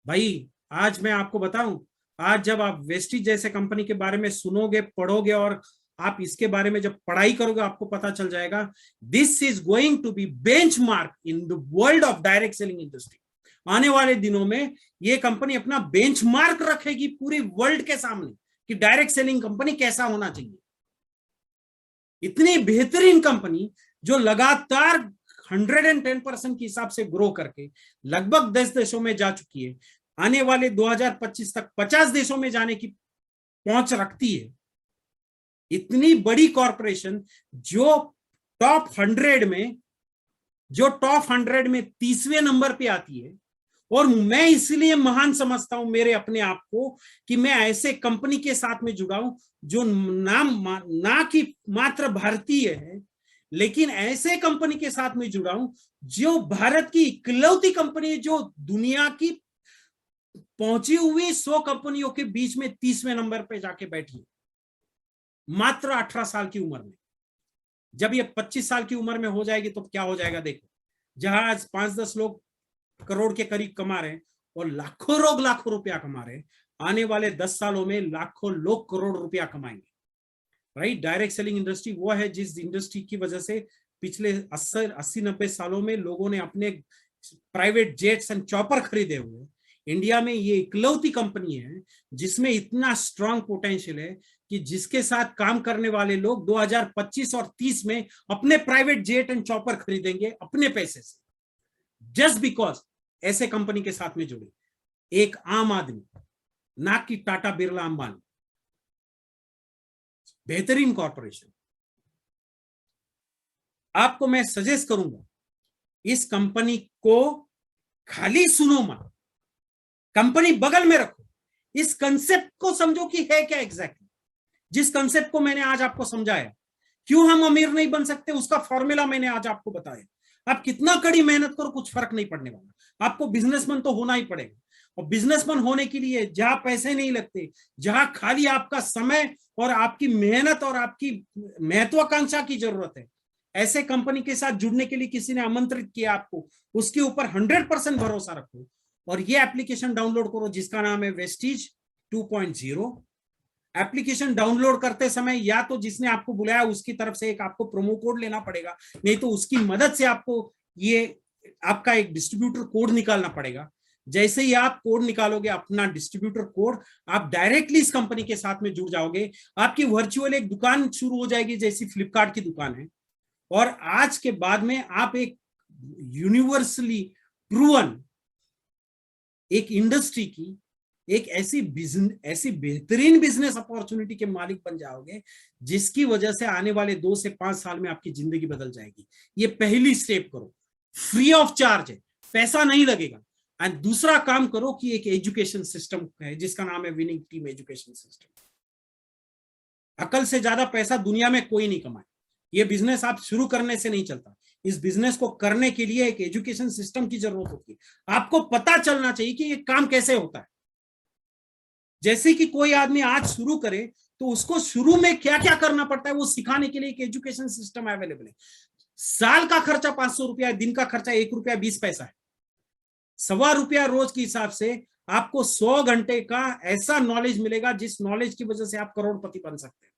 Speaker 1: भाई आज मैं आपको बताऊं, आज जब आप वेस्टीज जैसे कंपनी के बारे में सुनोगे, पढ़ोगे और आप इसके बारे में जब पढ़ाई करोगे आपको पता चल जाएगा this is going to be benchmark in the world of direct selling industry. आने वाले दिनों में ये कंपनी अपना बेंचमार्क रखेगी पूरी वर्ल्ड के सामने कि डायरेक्ट सेलिंग कंपनी कैसा होना चाहिए। इतनी बेहतरीन कंपनी जो लगातार 110% के हिसाब से ग्रो करके लगभग 10 देशों में जा चुकी है, आने वाले 2025 तक 50 देशों में जाने की पहुंच रखती है। इतनी बड़ी कॉरपोरेशन जो टॉप 100 में 30वें नंबर पे आती है। और मैं इसलिए महान समझता हूं मेरे अपने आप को कि मैं ऐसे कंपनी के साथ में जुड़ा हूं जो ना कि मात्र भारतीय है, लेकिन ऐसे कंपनी के साथ में जुड़ा हूं जो भारत की इकलौती कंपनी जो दुनिया की पहुंची हुई 100 कंपनियों के बीच में 30वें नंबर पे जाके बैठी है, मात्र 18 साल की उम्र में। जब ये 25 साल की उम्र में हो जाएगी तो क्या हो जाएगा देखो। जहां आज 5-10 लोग करोड़ के करीब कमा रहे हैं और लाखों लोग लाखों रुपया कमा रहे हैं, आने वाले 10 सालों में लाखों लोग करोड़ रुपया कमाएंगे, राइट? डायरेक्ट सेलिंग इंडस्ट्री वो है जिस इंडस्ट्री की वजह से पिछले 80-90 सालों में लोगों ने अपने प्राइवेट जेट्स एंड चॉपर खरीदे हुए। इंडिया में ये इकलौती कंपनी है जिसमें इतना स्ट्रांग पोटेंशियल है कि जिसके साथ काम करने वाले लोग 2025 और 30 में अपने प्राइवेट जेट एंड चॉपर खरीदेंगे अपने पैसे से, जस्ट बिकॉज ऐसे कंपनी के साथ में जुड़े एक आम आदमी, ना कि टाटा बिरला अंबानी। बेहतरीन कॉर्पोरेशन। आपको मैं सजेस्ट करूंगा इस कंपनी को खाली सुनो मत, कंपनी बगल में रखो, इस कंसेप्ट को समझो कि है क्या एग्जैक्टली। जिस कंसेप्ट को मैंने आज आपको समझाया, क्यों हम अमीर नहीं बन सकते, उसका फॉर्मूला मैंने आज आपको बताया। आप कितना कड़ी मेहनत करो कुछ फर्क नहीं पड़ने वाला, आपको बिजनेसमैन तो होना ही पड़ेगा। और बिजनेसमैन होने के लिए जहां पैसे नहीं लगते, जहां खाली आपका समय और आपकी मेहनत और आपकी महत्वाकांक्षा की जरूरत है, ऐसे कंपनी के साथ जुड़ने के लिए किसी ने आमंत्रित किया आपको, उसके ऊपर 100% भरोसा रखो और ये एप्लीकेशन डाउनलोड करो जिसका नाम है वेस्टीज 2.0। एप्लीकेशन डाउनलोड करते समय या तो जिसने आपको बुलाया उसकी तरफ से एक आपको प्रोमो कोड लेना पड़ेगा, नहीं तो उसकी मदद से आपको ये आपका एक डिस्ट्रीब्यूटर कोड निकालना पड़ेगा। जैसे ही आप कोड निकालोगे, अपना डिस्ट्रीब्यूटर कोड, आप डायरेक्टली इस कंपनी के साथ में जुड़ जाओगे। आपकी वर्चुअल एक दुकान शुरू हो जाएगी, जैसी फ्लिपकार्ट की दुकान है। और आज के बाद में आप एक यूनिवर्सली प्रूवन एक इंडस्ट्री की एक ऐसी बेहतरीन बिजनेस अपॉर्चुनिटी के मालिक बन जाओगे, जिसकी वजह से आने वाले 2 से 5 साल में आपकी जिंदगी बदल जाएगी। ये पहली स्टेप करो, फ्री ऑफ चार्ज है, पैसा नहीं लगेगा। एंड दूसरा काम करो कि एक एजुकेशन सिस्टम है जिसका नाम है विनिंग टीम एजुकेशन सिस्टम। अकल से ज्यादा पैसा दुनिया में कोई नहीं कमाए। ये बिजनेस आप शुरू करने से नहीं चलता, इस बिजनेस को करने के लिए एक एजुकेशन सिस्टम की जरूरत होती है। आपको पता चलना चाहिए कि ये काम कैसे होता है। जैसे कि कोई आदमी आज शुरू करे तो उसको शुरू में क्या क्या करना पड़ता है वो सिखाने के लिए एक एजुकेशन सिस्टम अवेलेबल है। साल का खर्चा 500 रुपया, दिन का खर्चा 1 रुपया 20 पैसा है। ₹1.25 रोज के हिसाब से आपको 100 घंटे का ऐसा नॉलेज मिलेगा जिस नॉलेज की वजह से आप करोड़पति बन सकते हैं।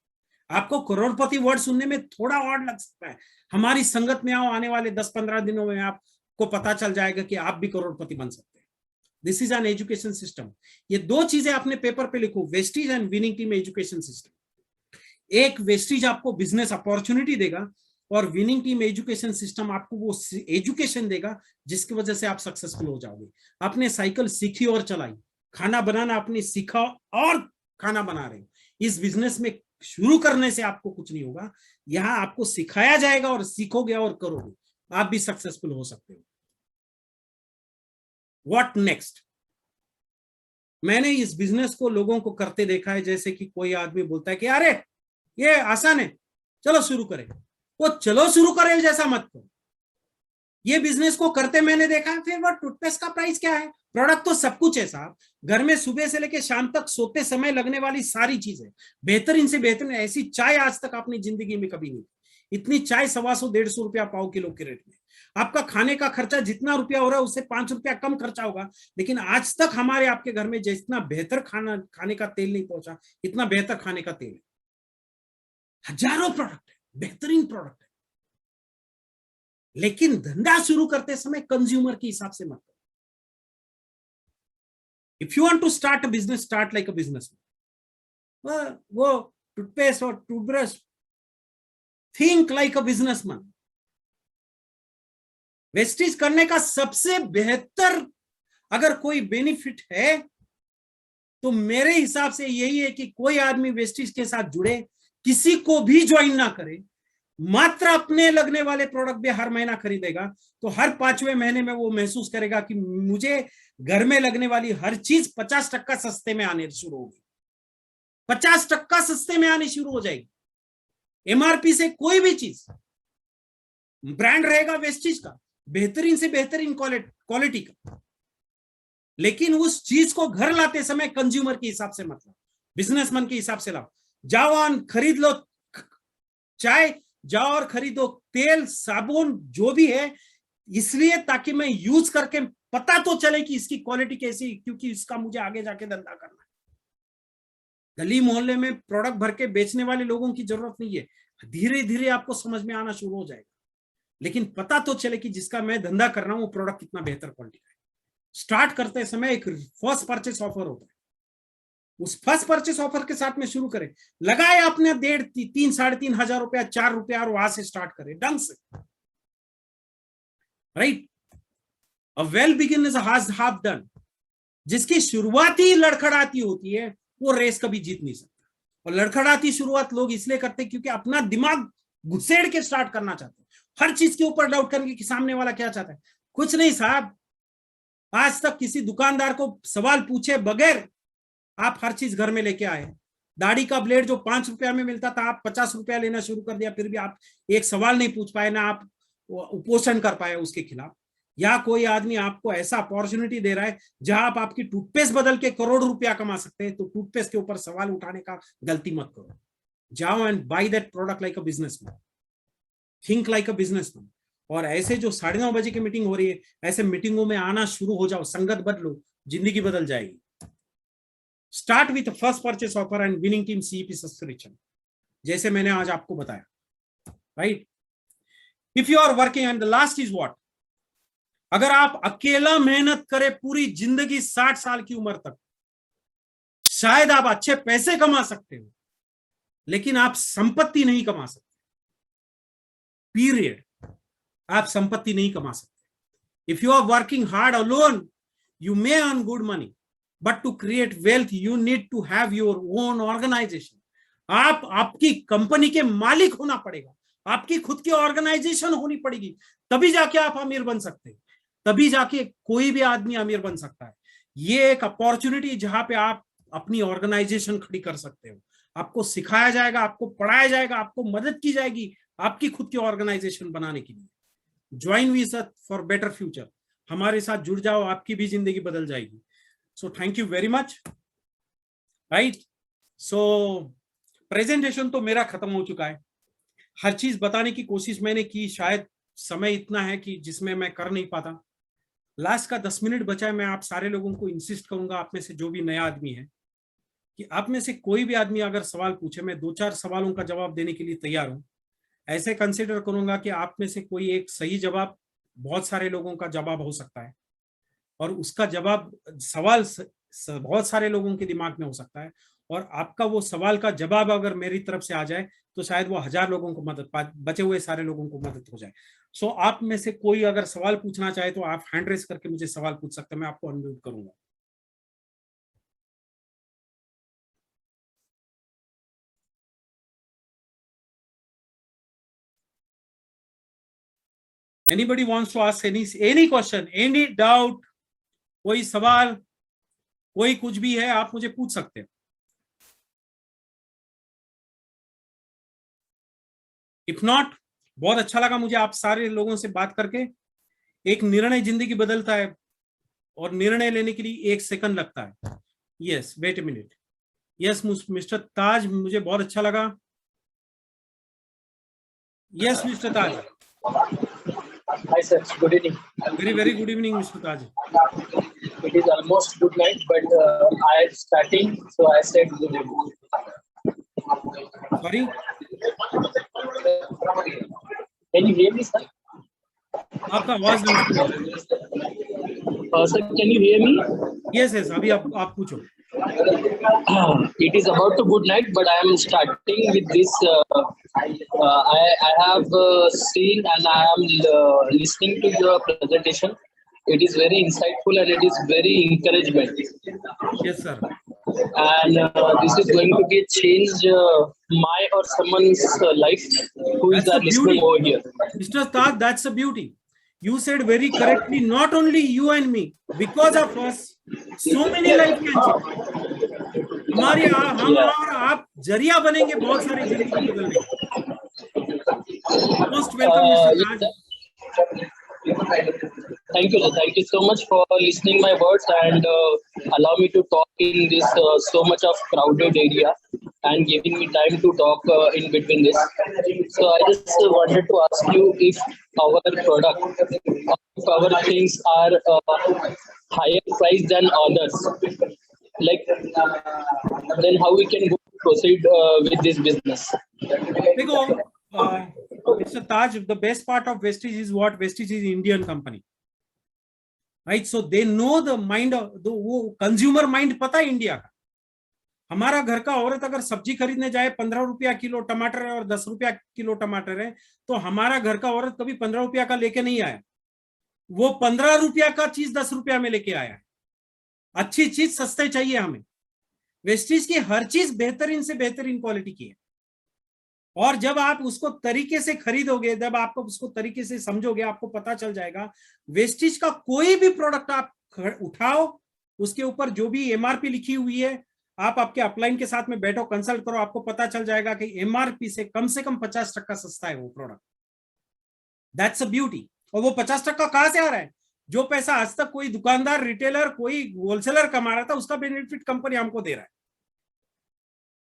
Speaker 1: आपको करोड़पति वर्ड सुनने में थोड़ा और लग सकता है, हमारी संगत में आओ, आने वाले 10-15 दिनों में आपको पता चल जाएगा कि आप भी करोड़पति बन सकते हैं। This is an education system. ये 2 चीजें आपने पेपर पे लिखो, Vestige and winning team education system. एक वेस्टीज आपको बिजनेस अपॉर्चुनिटी देगा और विनिंग टीम एजुकेशन सिस्टम आपको वो एजुकेशन देगा जिसकी वजह से आप सक्सेसफुल हो जाओगे। आपने साइकिल सीखी और चलाई, खाना बनाना आपने सीखा और खाना बना रहे हो। इस बिजनेस में शुरू करने से आपको कुछ नहीं होगा, यहां आपको सिखाया जाएगा और सीखोगे और करोगे, आप भी सक्सेसफुल हो सकते हो। What next? मैंने इस बिजनेस को लोगों को करते देखा है। जैसे कि कोई आदमी बोलता है कि अरे ये आसान है, चलो शुरू करें। वो चलो शुरू करें जैसा मत करो। ये बिजनेस को करते मैंने देखा है। फिर वो टूथपेस्ट का प्राइस क्या है? प्रोडक्ट तो सब कुछ है साहब। घर में सुबह से लेकर शाम तक सोते समय लगने वाली सारी चीजें, बेहतरीन से बेहतरीन। ऐसी चाय आज तक आपने जिंदगी में कभी नहीं। इतनी चाय 125-150 रुपया पाव किलो के रेट में। आपका खाने का खर्चा जितना रुपया हो रहा है उससे 5 रुपया कम खर्चा होगा, लेकिन आज तक हमारे आपके घर में जितना बेहतर खाने का तेल नहीं पहुंचा, इतना बेहतर खाने का तेल है। हजारों प्रोडक्ट है, बेहतरीन प्रोडक्ट है। लेकिन धंधा शुरू करते समय कंज्यूमर के हिसाब से मत करो। If you want to start a business, start like a business. वो टूथपेस्ट और toothbrush, think like a businessman. Wastage करने का सबसे बेहतर अगर कोई बेनिफिट है तो मेरे हिसाब से यही है कि कोई आदमी वेस्टेज के साथ जुड़े, किसी को भी ज्वाइन ना करे, मात्र अपने लगने वाले प्रोडक्ट भी हर महीना खरीदेगा, तो हर 5वें महीने में वो महसूस करेगा कि मुझे घर में लगने वाली हर चीज 50% सस्ते में आने शुरू होगी। 50% सस्ते में आनी शुरू हो जाएगी। एमआरपी से कोई भी चीज, ब्रांड रहेगा वेस्टेज का, बेहतरीन से बेहतरीन क्वालिटी का, लेकिन उस चीज को घर लाते समय कंज्यूमर के हिसाब से मतलब बिजनेसमैन के हिसाब से लाओ। जाओ और खरीद लो चाय, जाओ और खरीदो तेल, साबुन, जो भी है, इसलिए ताकि मैं यूज करके पता तो चले कि इसकी क्वालिटी कैसी, क्योंकि इसका मुझे आगे जाके धंधा करना है। गली मोहल्ले में प्रोडक्ट भर के बेचने वाले लोगों की जरूरत नहीं है। धीरे धीरे आपको समझ में आना शुरू हो जाएगा, लेकिन पता तो चले कि जिसका मैं धंधा कर रहा हूं वो प्रोडक्ट कितना बेहतर क्वालिटी का है। स्टार्ट करते समय एक फर्स्ट परचेस ऑफर होता है, उस फर्स्ट परचेस ऑफर के साथ में शुरू करें। लगाए आपने 3,500-3,500 हजार रुपया, 4 रुपया, और वहां से स्टार्ट करें ढंग से। Right? A well begin is half done. जिसकी शुरुआत ही लड़खड़ाती होती है वो रेस कभी जीत नहीं सकता। और लड़खड़ाती शुरुआत लोग इसलिए करते हैं क्योंकि अपना दिमाग घुसेड़ के स्टार्ट करना चाहते हैं, हर चीज के ऊपर डाउट करके कि सामने वाला क्या चाहता है। कुछ नहीं साहब, आज तक किसी दुकानदार को सवाल पूछे बगैर आप हर चीज घर में लेके आए। दाढ़ी का ब्लेड जो 5 रुपया में मिलता था, आप 50 रुपया लेना शुरू कर दिया, फिर भी आप एक सवाल नहीं पूछ पाए, ना आप उपोषण कर पाए उसके खिलाफ। या कोई आदमी आपको ऐसा अपॉर्चुनिटी दे रहा है जहां आप आपकी टूथपेस्ट बदल के करोड़ रुपया कमा सकते हैं, तो टूथपेस्ट के ऊपर सवाल उठाने का गलती मत करो। जाओ and by that product like a businessman, think like a businessman. और ऐसे जो 9:30 बजे की मीटिंग हो रही है, ऐसे मीटिंगों में आना शुरू हो जाओ, संगत बदलो, जिंदगी बदल जाएगी। Start with first purchase offer and winning team CEP subscription, जैसे मैंने आज आपको बताया। Right? If you are working, and the last is what, अगर आप अकेला मेहनत करें पूरी जिंदगी 60 साल की उम्र तक, शायद आप अच्छे पैसे कमा सकते हो, लेकिन आप संपत्ति नहीं कमा सकते। पीरियड। आप संपत्ति नहीं कमा सकते। If you are working hard alone, you may earn good money, but to create wealth you need to have your own organization. आप आपकी कंपनी के मालिक होना पड़ेगा, आपकी खुद की ऑर्गेनाइजेशन होनी पड़ेगी, तभी जाके आप अमीर बन सकते हैं, तभी जाके कोई भी आदमी अमीर बन सकता है। ये एक अपॉर्चुनिटी जहां पे आप अपनी ऑर्गेनाइजेशन खड़ी कर सकते हो। आपको सिखाया जाएगा, आपको पढ़ाया जाएगा, आपको मदद की जाएगी आपकी खुद की ऑर्गेनाइजेशन बनाने के लिए। Join with us for better future. हमारे साथ जुड़ जाओ, आपकी भी जिंदगी बदल जाएगी। So thank you very much. Right, so presentation तो मेरा खत्म हो चुका है। हर चीज बताने की कोशिश मैंने की, शायद समय इतना है कि जिसमें मैं कर नहीं पाता। लास्ट का 10 मिनट बचा है। मैं आप सारे लोगों को इंसिस्ट करूंगा, आप में से जो भी नया आदमी है, कि आप में से कोई भी आदमी अगर सवाल पूछे, मैं 2-4 सवालों का जवाब देने के लिए तैयार हूं। ऐसे कंसिडर करूंगा कि आप में से कोई एक सही जवाब बहुत सारे लोगों का जवाब हो सकता है, और उसका जवाब सवाल बहुत सारे लोगों के दिमाग में हो सकता है, और आपका वो सवाल का जवाब अगर मेरी तरफ से आ जाए तो शायद वो 1000 लोगों को मदद, बचे हुए सारे लोगों को मदद हो जाए। सो आप में से कोई अगर सवाल पूछना चाहे तो आप हैंड रेस करके मुझे सवाल पूछ सकते हैं, मैं आपको अनम्यूट करूंगा। Anybody wants to ask any question, any doubt, कोई सवाल, कोई कुछ भी है, आप मुझे पूछ सकते हैं। इफ नॉट, बहुत अच्छा लगा मुझे आप सारे लोगों से बात करके। एक निर्णय जिंदगी बदलता है, और निर्णय लेने के लिए 1 सेकंड लगता है। Yes, wait a minute. Yes mister Taj, मुझे बहुत अच्छा लगा। Yes mister Taj.
Speaker 2: Hi sir, good evening.
Speaker 1: Very very good evening mister Taj.
Speaker 2: It is almost good night, but I am starting, so I said good evening.
Speaker 1: Sorry,
Speaker 2: Can you hear me, sir?
Speaker 1: आपका आवाज नहीं सुन रहा।
Speaker 2: Sir, can you hear me?
Speaker 1: Yes yes, अभी आप पूछो।
Speaker 2: It is about to good night, but I am starting with this. I have seen and I am listening to your presentation. It is very insightful and it is very encouragement.
Speaker 1: Yes sir.
Speaker 2: And this is going to be a change my or someone's life who is
Speaker 1: That's the
Speaker 2: listening
Speaker 1: beauty,
Speaker 2: over here.
Speaker 1: Mr. Taj. That's the beauty. You said very correctly. Not only you and me, because of us, so many life can change. हमारे हम और आप जरिया बनेंगे बहुत सारी जिंदगी बदलने के। Most welcome mister Taj.
Speaker 2: Thank you, sir. Thank you so much for listening my words and allow me to talk in this so much of crowded area and giving me time to talk in between this. So I just wanted to ask you if our product, if our things are higher price than others, like then how we can proceed with this business.
Speaker 1: देखो mister Taj, the best part of Vestige is what? Vestige is Indian company, right? So they know the mind of the वो consumer mind पता है India का। हमारा घर का औरत अगर सब्जी खरीदने जाए, 15 रुपया किलो टमाटर है और 10 रुपया किलो टमाटर है, तो हमारा घर का औरत कभी 15 रुपया का लेके नहीं आया, वो 15 रुपया का चीज 10 रुपया में लेके आया है। अच्छी चीज सस्ते चाहिए हमें। वेस्टीज की हर चीज बेहतरीन से बेहतरीन क्वालिटी की है, और जब आप उसको तरीके से खरीदोगे, जब आप उसको तरीके से समझोगे, आपको पता चल जाएगा वेस्टीज का कोई भी प्रोडक्ट आप उठाओ, उसके ऊपर जो भी एमआरपी लिखी हुई है, आप आपके अपलाइन के साथ में बैठो, कंसल्ट करो, आपको पता चल जाएगा कि एमआरपी से कम 50% सस्ता है वो प्रोडक्ट। That's a beauty. और वो 50% कहां से आ रहा है? जो पैसा आज तक कोई दुकानदार, रिटेलर, कोई होलसेलर कमा रहा था, उसका बेनिफिट कंपनी हमको दे रहा है।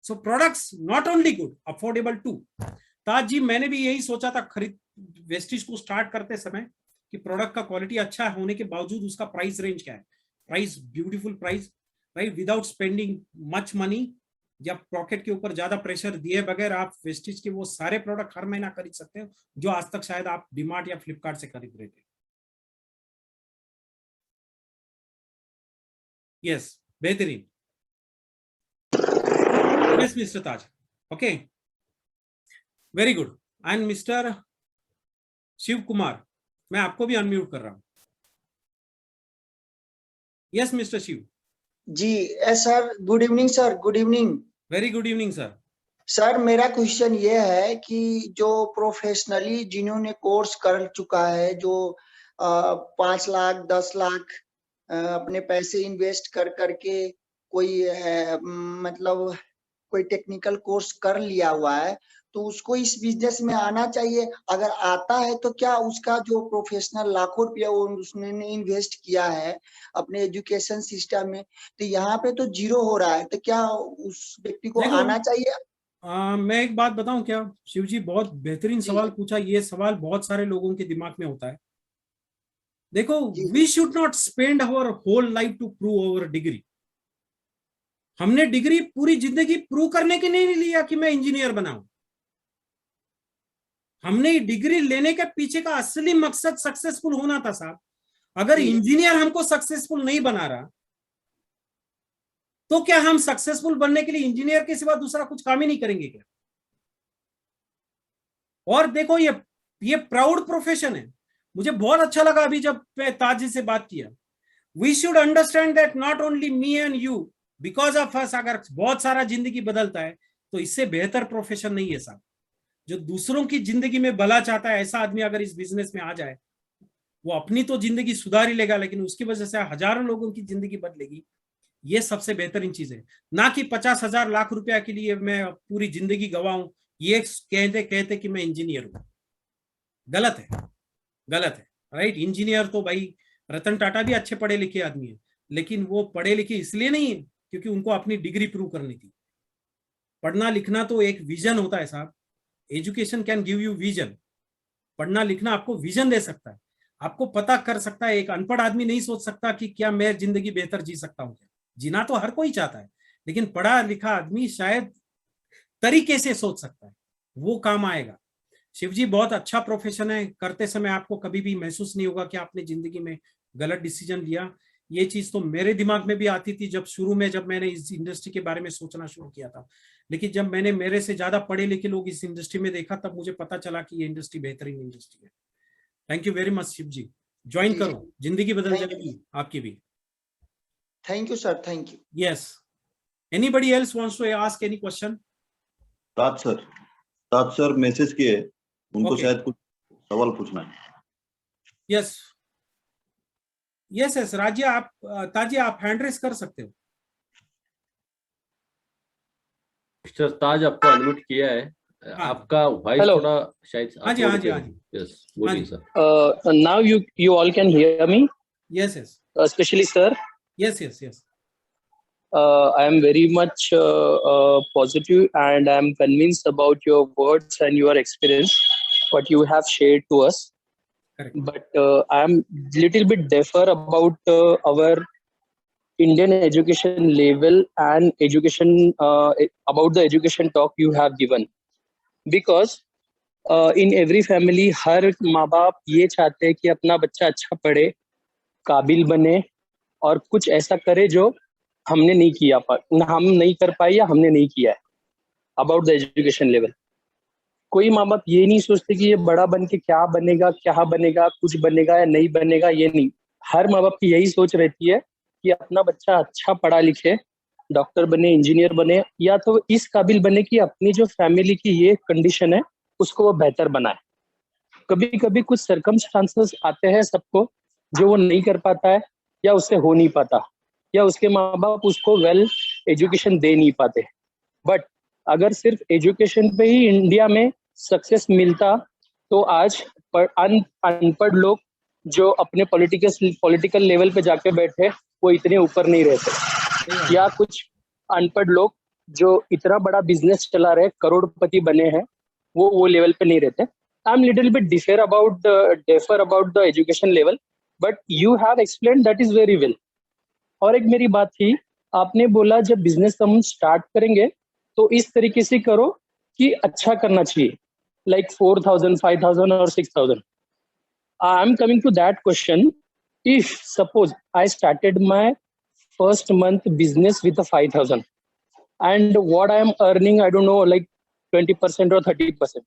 Speaker 1: So products not only good, affordable too. Taj ji, मैंने भी यही सोचा था खरीद वेस्टीज को स्टार्ट करते समय कि प्रोडक्ट का क्वालिटी अच्छा होने के बावजूद उसका प्राइस रेंज क्या है। Price, beautiful price, right, without spending much money, जब पॉकेट के ऊपर ज्यादा प्रेशर दिए बगैर आप वेस्टीज के वो सारे प्रोडक्ट हर महीना खरीद सकते हो जो आज तक शायद आप डीमार्ट या फ्लिपकार्ट से खरीद रहे थे। यस, बेहतरीन। Yes mister Taj, okay, very good. And mister Shiv Kumar, मैं आपको भी अनम्यूट कर रहा हूं। Yes mister Shiv.
Speaker 3: जी yes sir, good evening sir, good evening.
Speaker 1: Very good evening sir.
Speaker 3: Sir मेरा क्वेश्चन ये है कि जो प्रोफेशनली जिन्होंने कोर्स कर चुका है, जो 5 लाख 10 लाख अपने पैसे इन्वेस्ट कर करके कोई मतलब कोई टेक्निकल कोर्स कर लिया हुआ है, तो उसको इस बिजनेस में आना चाहिए। अगर आता है तो क्या उसका जो प्रोफेशनल लाखों रुपया उसने इन्वेस्ट किया है अपने एजुकेशन सिस्टम में, तो यहाँ पे तो जीरो हो रहा है, तो क्या उस व्यक्ति को आना चाहिए?
Speaker 1: मैं एक बात बताऊं क्या शिव जी, बहुत बेहतरीन सवाल पूछा। ये सवाल बहुत सारे लोगों के दिमाग में होता है। देखो, we should not spend our whole life to prove our degree. हमने डिग्री पूरी जिंदगी प्रूव करने के नहीं लिया कि मैं इंजीनियर बनाऊं। हमने डिग्री लेने के पीछे का असली मकसद सक्सेसफुल होना था साहब। अगर इंजीनियर हमको सक्सेसफुल नहीं बना रहा, तो क्या हम सक्सेसफुल बनने के लिए इंजीनियर के सिवा दूसरा कुछ काम ही नहीं करेंगे क्या? और देखो, ये प्राउड प्रोफेशन है। मुझे बहुत अच्छा लगा अभी जब मैं ताज जी से बात किया। We should understand that not only me and you, because of us अगर बहुत सारा जिंदगी बदलता है तो इससे बेहतर प्रोफेशन नहीं है साहब। जो दूसरों की जिंदगी में भला चाहता है, ऐसा आदमी अगर इस बिजनेस में आ जाए, वो अपनी तो जिंदगी सुधार ही लेगा, लेकिन उसकी वजह से हजारों लोगों की जिंदगी बदलेगी। ये सबसे बेहतरीन चीज है। ना कि 50,000 लाख रुपया के लिए मैं पूरी जिंदगी गवाऊं, ये कहते कहते कि मैं इंजीनियर हूं। गलत है, गलत है, राइट। इंजीनियर तो भाई रतन टाटा भी अच्छे पढ़े लिखे आदमी है, लेकिन वो पढ़े लिखे इसलिए नहीं है क्योंकि उनको अपनी डिग्री प्रूव करनी थी। पढ़ना लिखना तो एक विजन होता है साहब। Education can give you vision. पढ़ना लिखना आपको विजन दे सकता है, आपको पता कर सकता है। एक अनपढ़ आदमी नहीं सोच सकता कि क्या मैं जिंदगी बेहतर जी सकता हूं। जीना तो हर कोई चाहता है, लेकिन पढ़ा लिखा आदमी शायद तरीके से सोच सकता है, वो काम आएगा। शिवजी, बहुत अच्छा प्रोफेशन है। करते समय आपको कभी भी महसूस नहीं होगा कि आपने जिंदगी में गलत डिसीजन लिया। ये चीज तो मेरे दिमाग में भी आती थी जब शुरू में, जब मैंने इस इंडस्ट्री के बारे में सोचना शुरू किया था। लेकिन जब मैंने मेरे से ज्यादा पढ़े लिखे लोग इस इंडस्ट्री में देखा, तब मुझे पता चला कि ये इंडस्ट्री बेहतरीन इंडस्ट्री है। Thank you very much Shiv ji. Join करो, जिंदगी बदल जाएगी आपकी भी।
Speaker 3: Thank you sir, thank you.
Speaker 1: Yes, anybody else wants to ask any question?
Speaker 4: Taj sir message किए, उनको शायद कुछ सवाल पूछना है।
Speaker 1: यस यस यस, राजिया आप, ताजी आप हैंड रेस कर सकते हो।
Speaker 5: मिस्टर ताज आपको अनम्यूट किया है। आपका वॉइस थोड़ा शायद।
Speaker 1: हाँ जी हाँ जी हाँ जी।
Speaker 5: यस, बोलिए sir.
Speaker 2: Now you all can hear me?
Speaker 1: Yes yes.
Speaker 2: Especially sir.
Speaker 1: Yes yes yes.
Speaker 2: I am very much positive and I am convinced about your words and your experience, what you have shared to us.
Speaker 1: Correct.
Speaker 2: But I am little bit differ about our Indian education level and education about the education talk you have given, because in every family हर माँ बाप ये चाहते हैं कि अपना बच्चा अच्छा पढ़े, काबिल बने और कुछ ऐसा करे जो हमने नहीं किया, हम नहीं कर पाए या हमने नहीं किया है। अबाउट द एजुकेशन लेवल कोई माँ बाप ये नहीं सोचते कि ये बड़ा बन के क्या बनेगा, कुछ बनेगा या नहीं बनेगा, ये नहीं। हर माँ बाप की यही सोच रहती है कि अपना बच्चा अच्छा पढ़ा लिखे, डॉक्टर बने, इंजीनियर बने, या तो इस काबिल बने कि अपनी जो फैमिली की ये कंडीशन है उसको वो बेहतर बनाए। कभी कभी कुछ सर्कमस्टांसेस आते हैं सबको जो वो नहीं कर पाता है या उससे हो नहीं पाता, या उसके माँ बाप उसको वेल एजुकेशन दे नहीं पाते। बट अगर सिर्फ एजुकेशन पे ही इंडिया में सक्सेस मिलता तो आज अनपढ़ लोग जो अपने पॉलिटिकल लेवल पे जाके बैठे वो इतने ऊपर नहीं रहते, या कुछ अनपढ़ लोग जो इतना बड़ा बिजनेस चला रहे, करोड़पति बने हैं, वो लेवल पे नहीं रहते। I am little bit differ about the education level, but you have explain that is very well. और एक मेरी बात थी, आपने बोला जब बिजनेस हम स्टार्ट करेंगे तो इस तरीके से करो कि अच्छा करना चाहिए, like 4,000, 5,000 or 6,000. I'm coming to that question. If suppose I started my first month business with a 5,000, and what I am earning, I don't know, like 20% or 30%.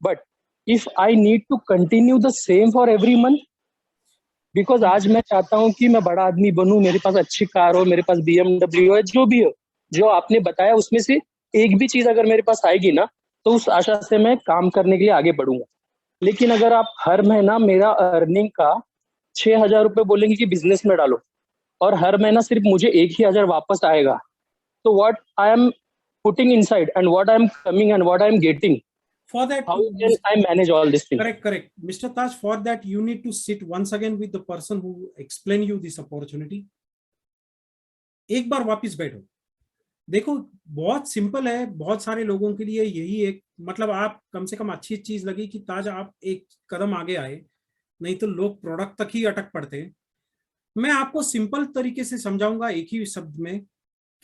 Speaker 2: But if I need to continue the same for every month, because आज मैं चाहता हूँ कि मैं बड़ा आदमी बनूं, मेरे पास अच्छी कार हो, मेरे पास BMW हो, जो भी हो, जो आपने बताया उसमें से एक भी चीज अगर मेरे पास आएगी ना, तो उस आशा से मैं काम करने के लिए आगे बढ़ूंगा। लेकिन अगर आप हर महीना मेरा अर्निंग का 6,000 रुपये बोलेंगे कि बिजनेस में डालो, और हर महीना सिर्फ मुझे 1,000 वापस आएगा, तो what I am putting inside and what I am coming and what I am getting,
Speaker 1: For that,
Speaker 2: how can I manage all this thing?
Speaker 1: correct. Mr. Taj, for that you need to sit once again with the person who explained you this opportunity. एक बार वापस बैठो, देखो बहुत simple है, बहुत सारे लोगों के लिए यही एक मतलब आप कम से कम अच्छी चीज लगी कि ताज आप एक कदम आगे आए, नहीं तो लोग प्रोडक्ट तक ही अटक पड़ते हैं। मैं आपको सिंपल तरीके से समझाऊंगा एक ही शब्द में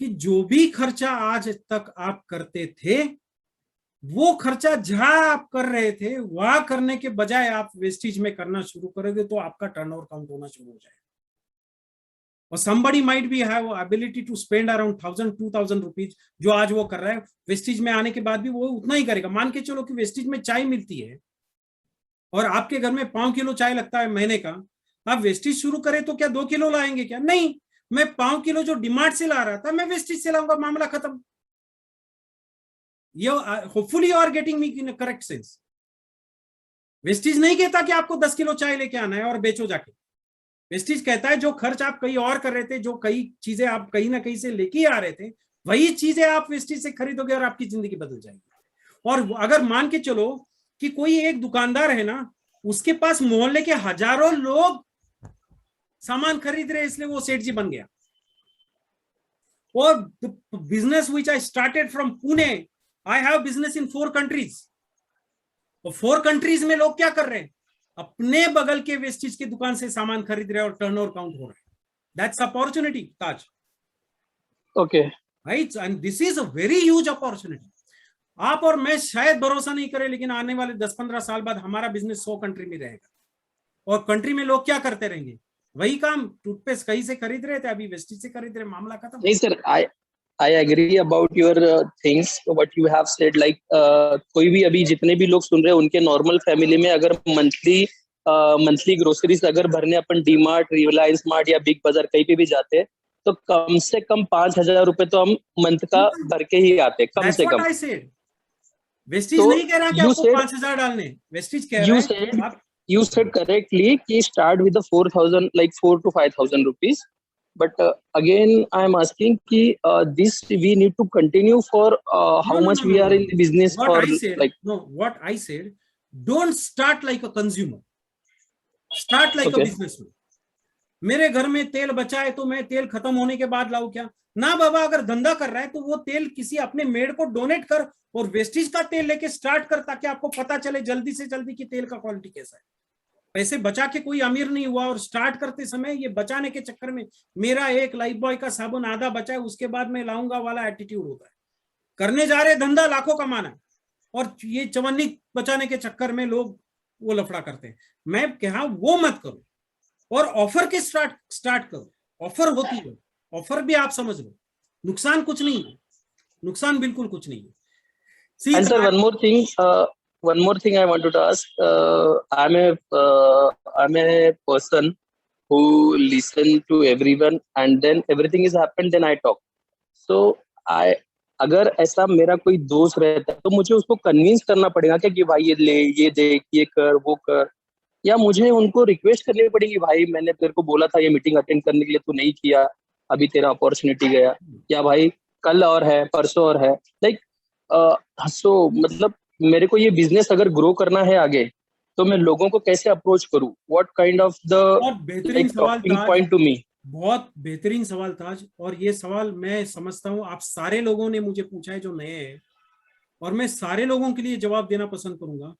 Speaker 1: कि जो भी खर्चा आज तक आप करते थे, वो खर्चा जहां आप कर रहे थे वहां करने के बजाय आप वेस्टेज में करना शुरू करोगे तो आपका टर्नओवर काउंट होना शुरू हो जाएगा। और somebody might be have ability to spend around 1,000-2,000 rupees, जो आज वो कर रहा है, वेस्टेज में आने के बाद भी वो उतना ही करेगा। मान के चलो कि वेस्टेज में चाय मिलती है और आपके घर में 5 किलो चाय लगता है महीने का, आप वेस्टेज शुरू करें तो क्या 2 किलो लाएंगे क्या? नहीं, मैं 5 किलो जो डिमार्ट से ला रहा था मैं वेस्टेज से लाऊंगा, मामला खत्म। ये hopefully you are getting me in correct sense. Wastage नहीं कहता कि आपको 10 किलो चाय लेके आना है और बेचो जाके। वेस्टेज कहता है जो खर्च आप कहीं और कर रहे थे, जो कई चीजें आप कहीं ना कहीं से लेके आ रहे थे, वही चीजें आप वेस्टेज से खरीदोगे और आपकी जिंदगी बदल जाएगी। और अगर मान के चलो कि कोई एक दुकानदार है ना, उसके पास मोहल्ले के हजारों लोग सामान खरीद रहे, इसलिए वो सेठ जी बन गया। और business which I started from Pune, I have business in 4 countries. और 4 कंट्रीज में लोग क्या कर रहे हैं, अपने बगल के वेस्टेज की दुकान से सामान खरीद रहे हैं और टर्नओवर काउंट हो रहा है। That's opportunity Taj.
Speaker 2: Okay,
Speaker 1: right, and this is a very huge opportunity. आप और मैं शायद भरोसा नहीं करें, लेकिन आने वाले 10-15 साल बाद हमारा बिजनेस 100 कंट्री में रहेगा। और कंट्री में लोग क्या करते रहेंगे, वही काम, टूथपेस्ट कहीं से खरीद रहे थे, अभी वेस्टेज से खरीद रहे, मामला खत्म।
Speaker 2: नहीं sir, I agree about your things, what you have said, like कोई भी अभी जितने भी लोग सुन रहे हैं उनके नॉर्मल फैमिली में अगर मंथली ग्रोसरीज अगर भरने अपन डी-मार्ट, रिलायंस मार्ट या बिग बाजार कहीं पे भी जाते हैं तो कम से कम 5,000 रुपए तो हम मंथ का भर के ही आते हैं, कम से कम।
Speaker 1: वेस्टेज नहीं कह रहा कि आपको 5,000 डालने, वेस्टेज कह रहा है
Speaker 2: you said correctly कि start with the 4,000, like 4,000 to 5,000 rupees. But again, I am asking कि this we need to continue for how much we are in the business for, like.
Speaker 1: No, what I said, don't start like a consumer. Start like a businessman. मेरे घर में तेल बचा है तो मैं तेल खत्म होने के बाद लाऊं क्या? ना बाबा, अगर धंधा कर रहा है तो वो तेल किसी अपने मेड को डोनेट कर और वेस्टेज का तेल लेके स्टार्ट कर, ताकि आपको पता चले जल्दी से जल्दी कि तेल का क्वालिटी कैसा है। पैसे बचा के कोई अमीर नहीं हुआ, और स्टार्ट करते समय ये बचाने के चक्कर में मेरा एक लाइफ बॉय का साबुन आधा बचा है, उसके बाद मैं लाऊंगा वाला एटीट्यूड होता है। करने जा रहे धंधा लाखों कमाना, और ये चवन्नी बचाने के चक्कर में लोग वो लफड़ा करते हैं। मैं कहा वो मत करो, और ऑफर के स्टार्ट करो। ऑफर होती है, ऑफर भी आप समझ लो, नुकसान कुछ नहीं है, नुकसान बिल्कुल कुछ नहीं है।
Speaker 2: And sir, one more thing I wanted to ask. I'm a person who listen to everyone, and then everything is happened, then I talk. So अगर ऐसा मेरा कोई दोस्त रहता है तो मुझे उसको कन्विंस करना पड़ेगा कि भाई ये ले, ये देख, ये कर, वो कर, या मुझे उनको रिक्वेस्ट करनी पड़ेगी, भाई मैंने तेरे को बोला था ये मीटिंग अटेंड करने के लिए, तू नहीं किया, अभी तेरा अपॉर्चुनिटी गया, या भाई कल और है, परसों और है, लाइक सो मतलब मेरे को ये बिजनेस अगर ग्रो करना है आगे तो मैं लोगों को कैसे अप्रोच करूं? What kind of the point to me?
Speaker 1: बहुत बेहतरीन सवाल ताज, और ये सवाल मैं समझता हूँ आप सारे लोगों ने मुझे पूछा है जो नए हैं, और मैं सारे लोगों के लिए जवाब देना पसंद करूंगा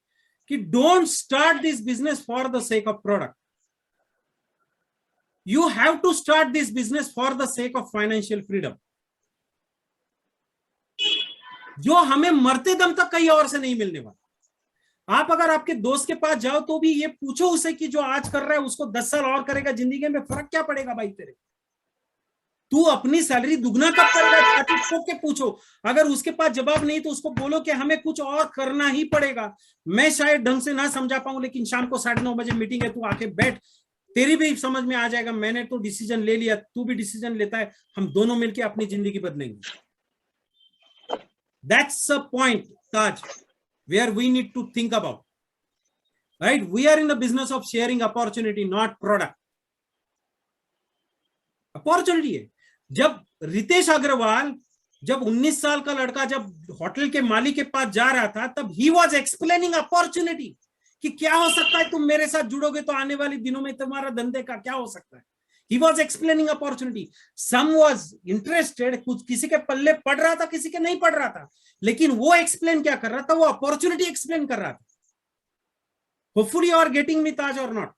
Speaker 1: कि don't start this business for the sake of product, you have to start this business for the sake of financial freedom, जो हमें मरते दम तक कहीं और से नहीं मिलने वाला। आप अगर आपके दोस्त के पास जाओ तो भी ये पूछो उसे कि जो आज कर रहा है उसको 10 साल और करेगा जिंदगी में, फर्क क्या पड़ेगा भाई तेरे? तू अपनी सैलरी दुगना कब करेगा, छाती ठोक के पूछो। अगर उसके पास जवाब नहीं तो उसको बोलो कि हमें कुछ और करना ही पड़ेगा। मैं शायद ढंग से ना समझा पाऊं, लेकिन शाम को 9:30 बजे मीटिंग है, तू आके बैठ, तेरी भी समझ में आ जाएगा। मैंने तो डिसीजन ले लिया, तू भी डिसीजन लेता है, हम दोनों मिलकर अपनी जिंदगी बदलेंगे। That's a point Taj, where we need to think about, right? We are in the business of sharing opportunity, not product. Opportunity है। जब रितेश अग्रवाल, जब 19 साल का लड़का जब होटल के मालिक के पास जा रहा था, तब ही वॉज एक्सप्लेनिंग अपॉर्चुनिटी कि क्या हो सकता है, तुम मेरे साथ जुड़ोगे तो आने वाले दिनों में तुम्हारा धंधे का क्या हो सकता है। He was explaining opportunity. Some was interested, कुछ किसी के पल्ले पड़ रहा था, किसी के नहीं पड़ रहा था, लेकिन वो एक्सप्लेन क्या कर रहा था, वो अपॉर्चुनिटी एक्सप्लेन कर रहा था। Hopefully you are getting me, Taj, or not?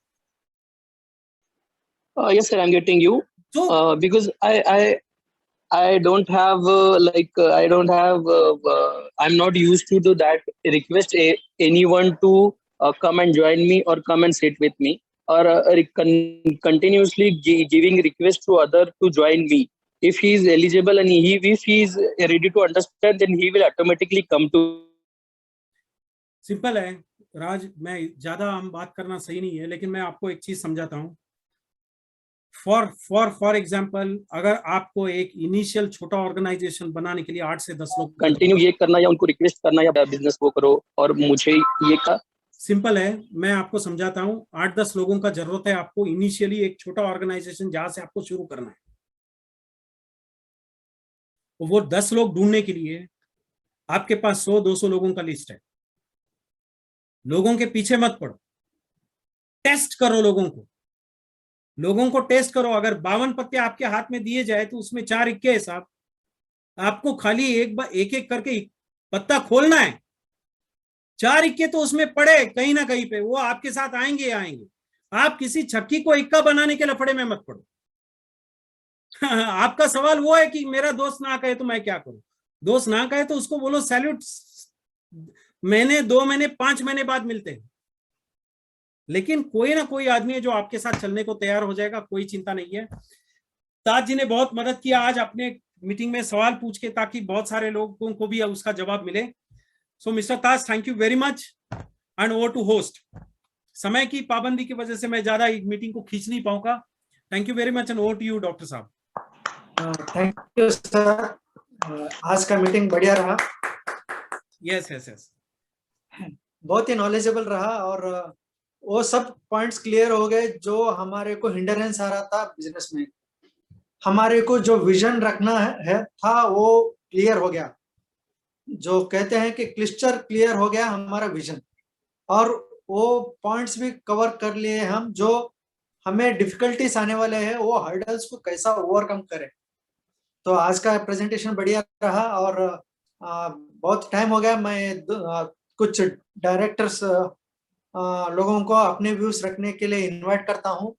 Speaker 2: Yes, sir, I'm getting you.
Speaker 1: So
Speaker 2: Because I don't have I'm not used to do that request anyone to come and join me or come and sit with me, or continuously giving request to other to join me. If he is eligible and if he is ready to understand, then he will automatically come to.
Speaker 1: Simple है राज, मैं ज्यादा हम बात करना सही नहीं है, लेकिन मैं आपको एक चीज समझाता हूँ। फॉर एग्जाम्पल, अगर आपको एक इनिशियल छोटा ऑर्गेनाइजेशन बनाने के लिए 8 से 10 लोग
Speaker 2: कंटिन्यू ये करना या उनको रिक्वेस्ट करना या बिजनेस वो करो और मुझे ये का
Speaker 1: सिंपल है, मैं आपको समझाता हूँ। 8-10 लोगों का जरूरत है आपको इनिशियली, एक छोटा ऑर्गेनाइजेशन जहां से आपको शुरू करना है। वो 10 लोग ढूंढने के लिए आपके पास 100-200 लोगों का लिस्ट है। लोगों के पीछे मत पड़ो, टेस्ट करो लोगों को टेस्ट करो। अगर 52 पत्ते आपके हाथ में दिए जाए तो उसमें 4 इक्के साहब, आपको खाली एक एक करके पत्ता खोलना है। 4 इक्के तो उसमें पड़े कहीं ना कहीं पे, वो आपके साथ आएंगे। आप किसी छक्की को इक्का बनाने के लफड़े में मत पड़ो। आपका सवाल वो है कि मेरा दोस्त ना कहे तो मैं क्या करूं। दोस्त ना कहे तो उसको बोलो सैल्यूट, महीने 2 महीने 5 महीने बाद मिलते हैं। लेकिन कोई ना कोई आदमी है जो आपके साथ चलने को तैयार हो जाएगा, कोई चिंता नहीं है। ताज जी ने बहुत मदद किया आज अपने मीटिंग में सवाल पूछ के, ताकि बहुत सारे लोगों को भी उसका जवाब मिले। So mister Taj, thank you very much and over to host. समय की पाबंदी की वजह से मैं ज्यादा मीटिंग को खींच नहीं पाऊंगा। Thank you very much and over to you doctor साहब।
Speaker 6: थैंक यू सर, आज का मीटिंग बढ़िया रहा।
Speaker 1: यस
Speaker 6: बहुत ही नॉलेजेबल रहा और वो सब पॉइंट्स क्लियर हो गए जो हमारे को हिंडरेंस आ रहा था बिजनेस में। हमारे को जो विजन रखना है था वो क्लियर हो गया। जो कहते हैं कि क्लिस्टर क्लियर हो गया हमारा विजन, और वो पॉइंट्स भी कवर कर लिए हम, जो हमें डिफिकल्टीज आने वाले हैं वो हर्डल्स को कैसा ओवरकम करें। तो आज का प्रेजेंटेशन बढ़िया रहा और बहुत टाइम हो गया। मैं कुछ डायरेक्टर्स लोगों को अपने व्यूज रखने के लिए इनवाइट करता हूं।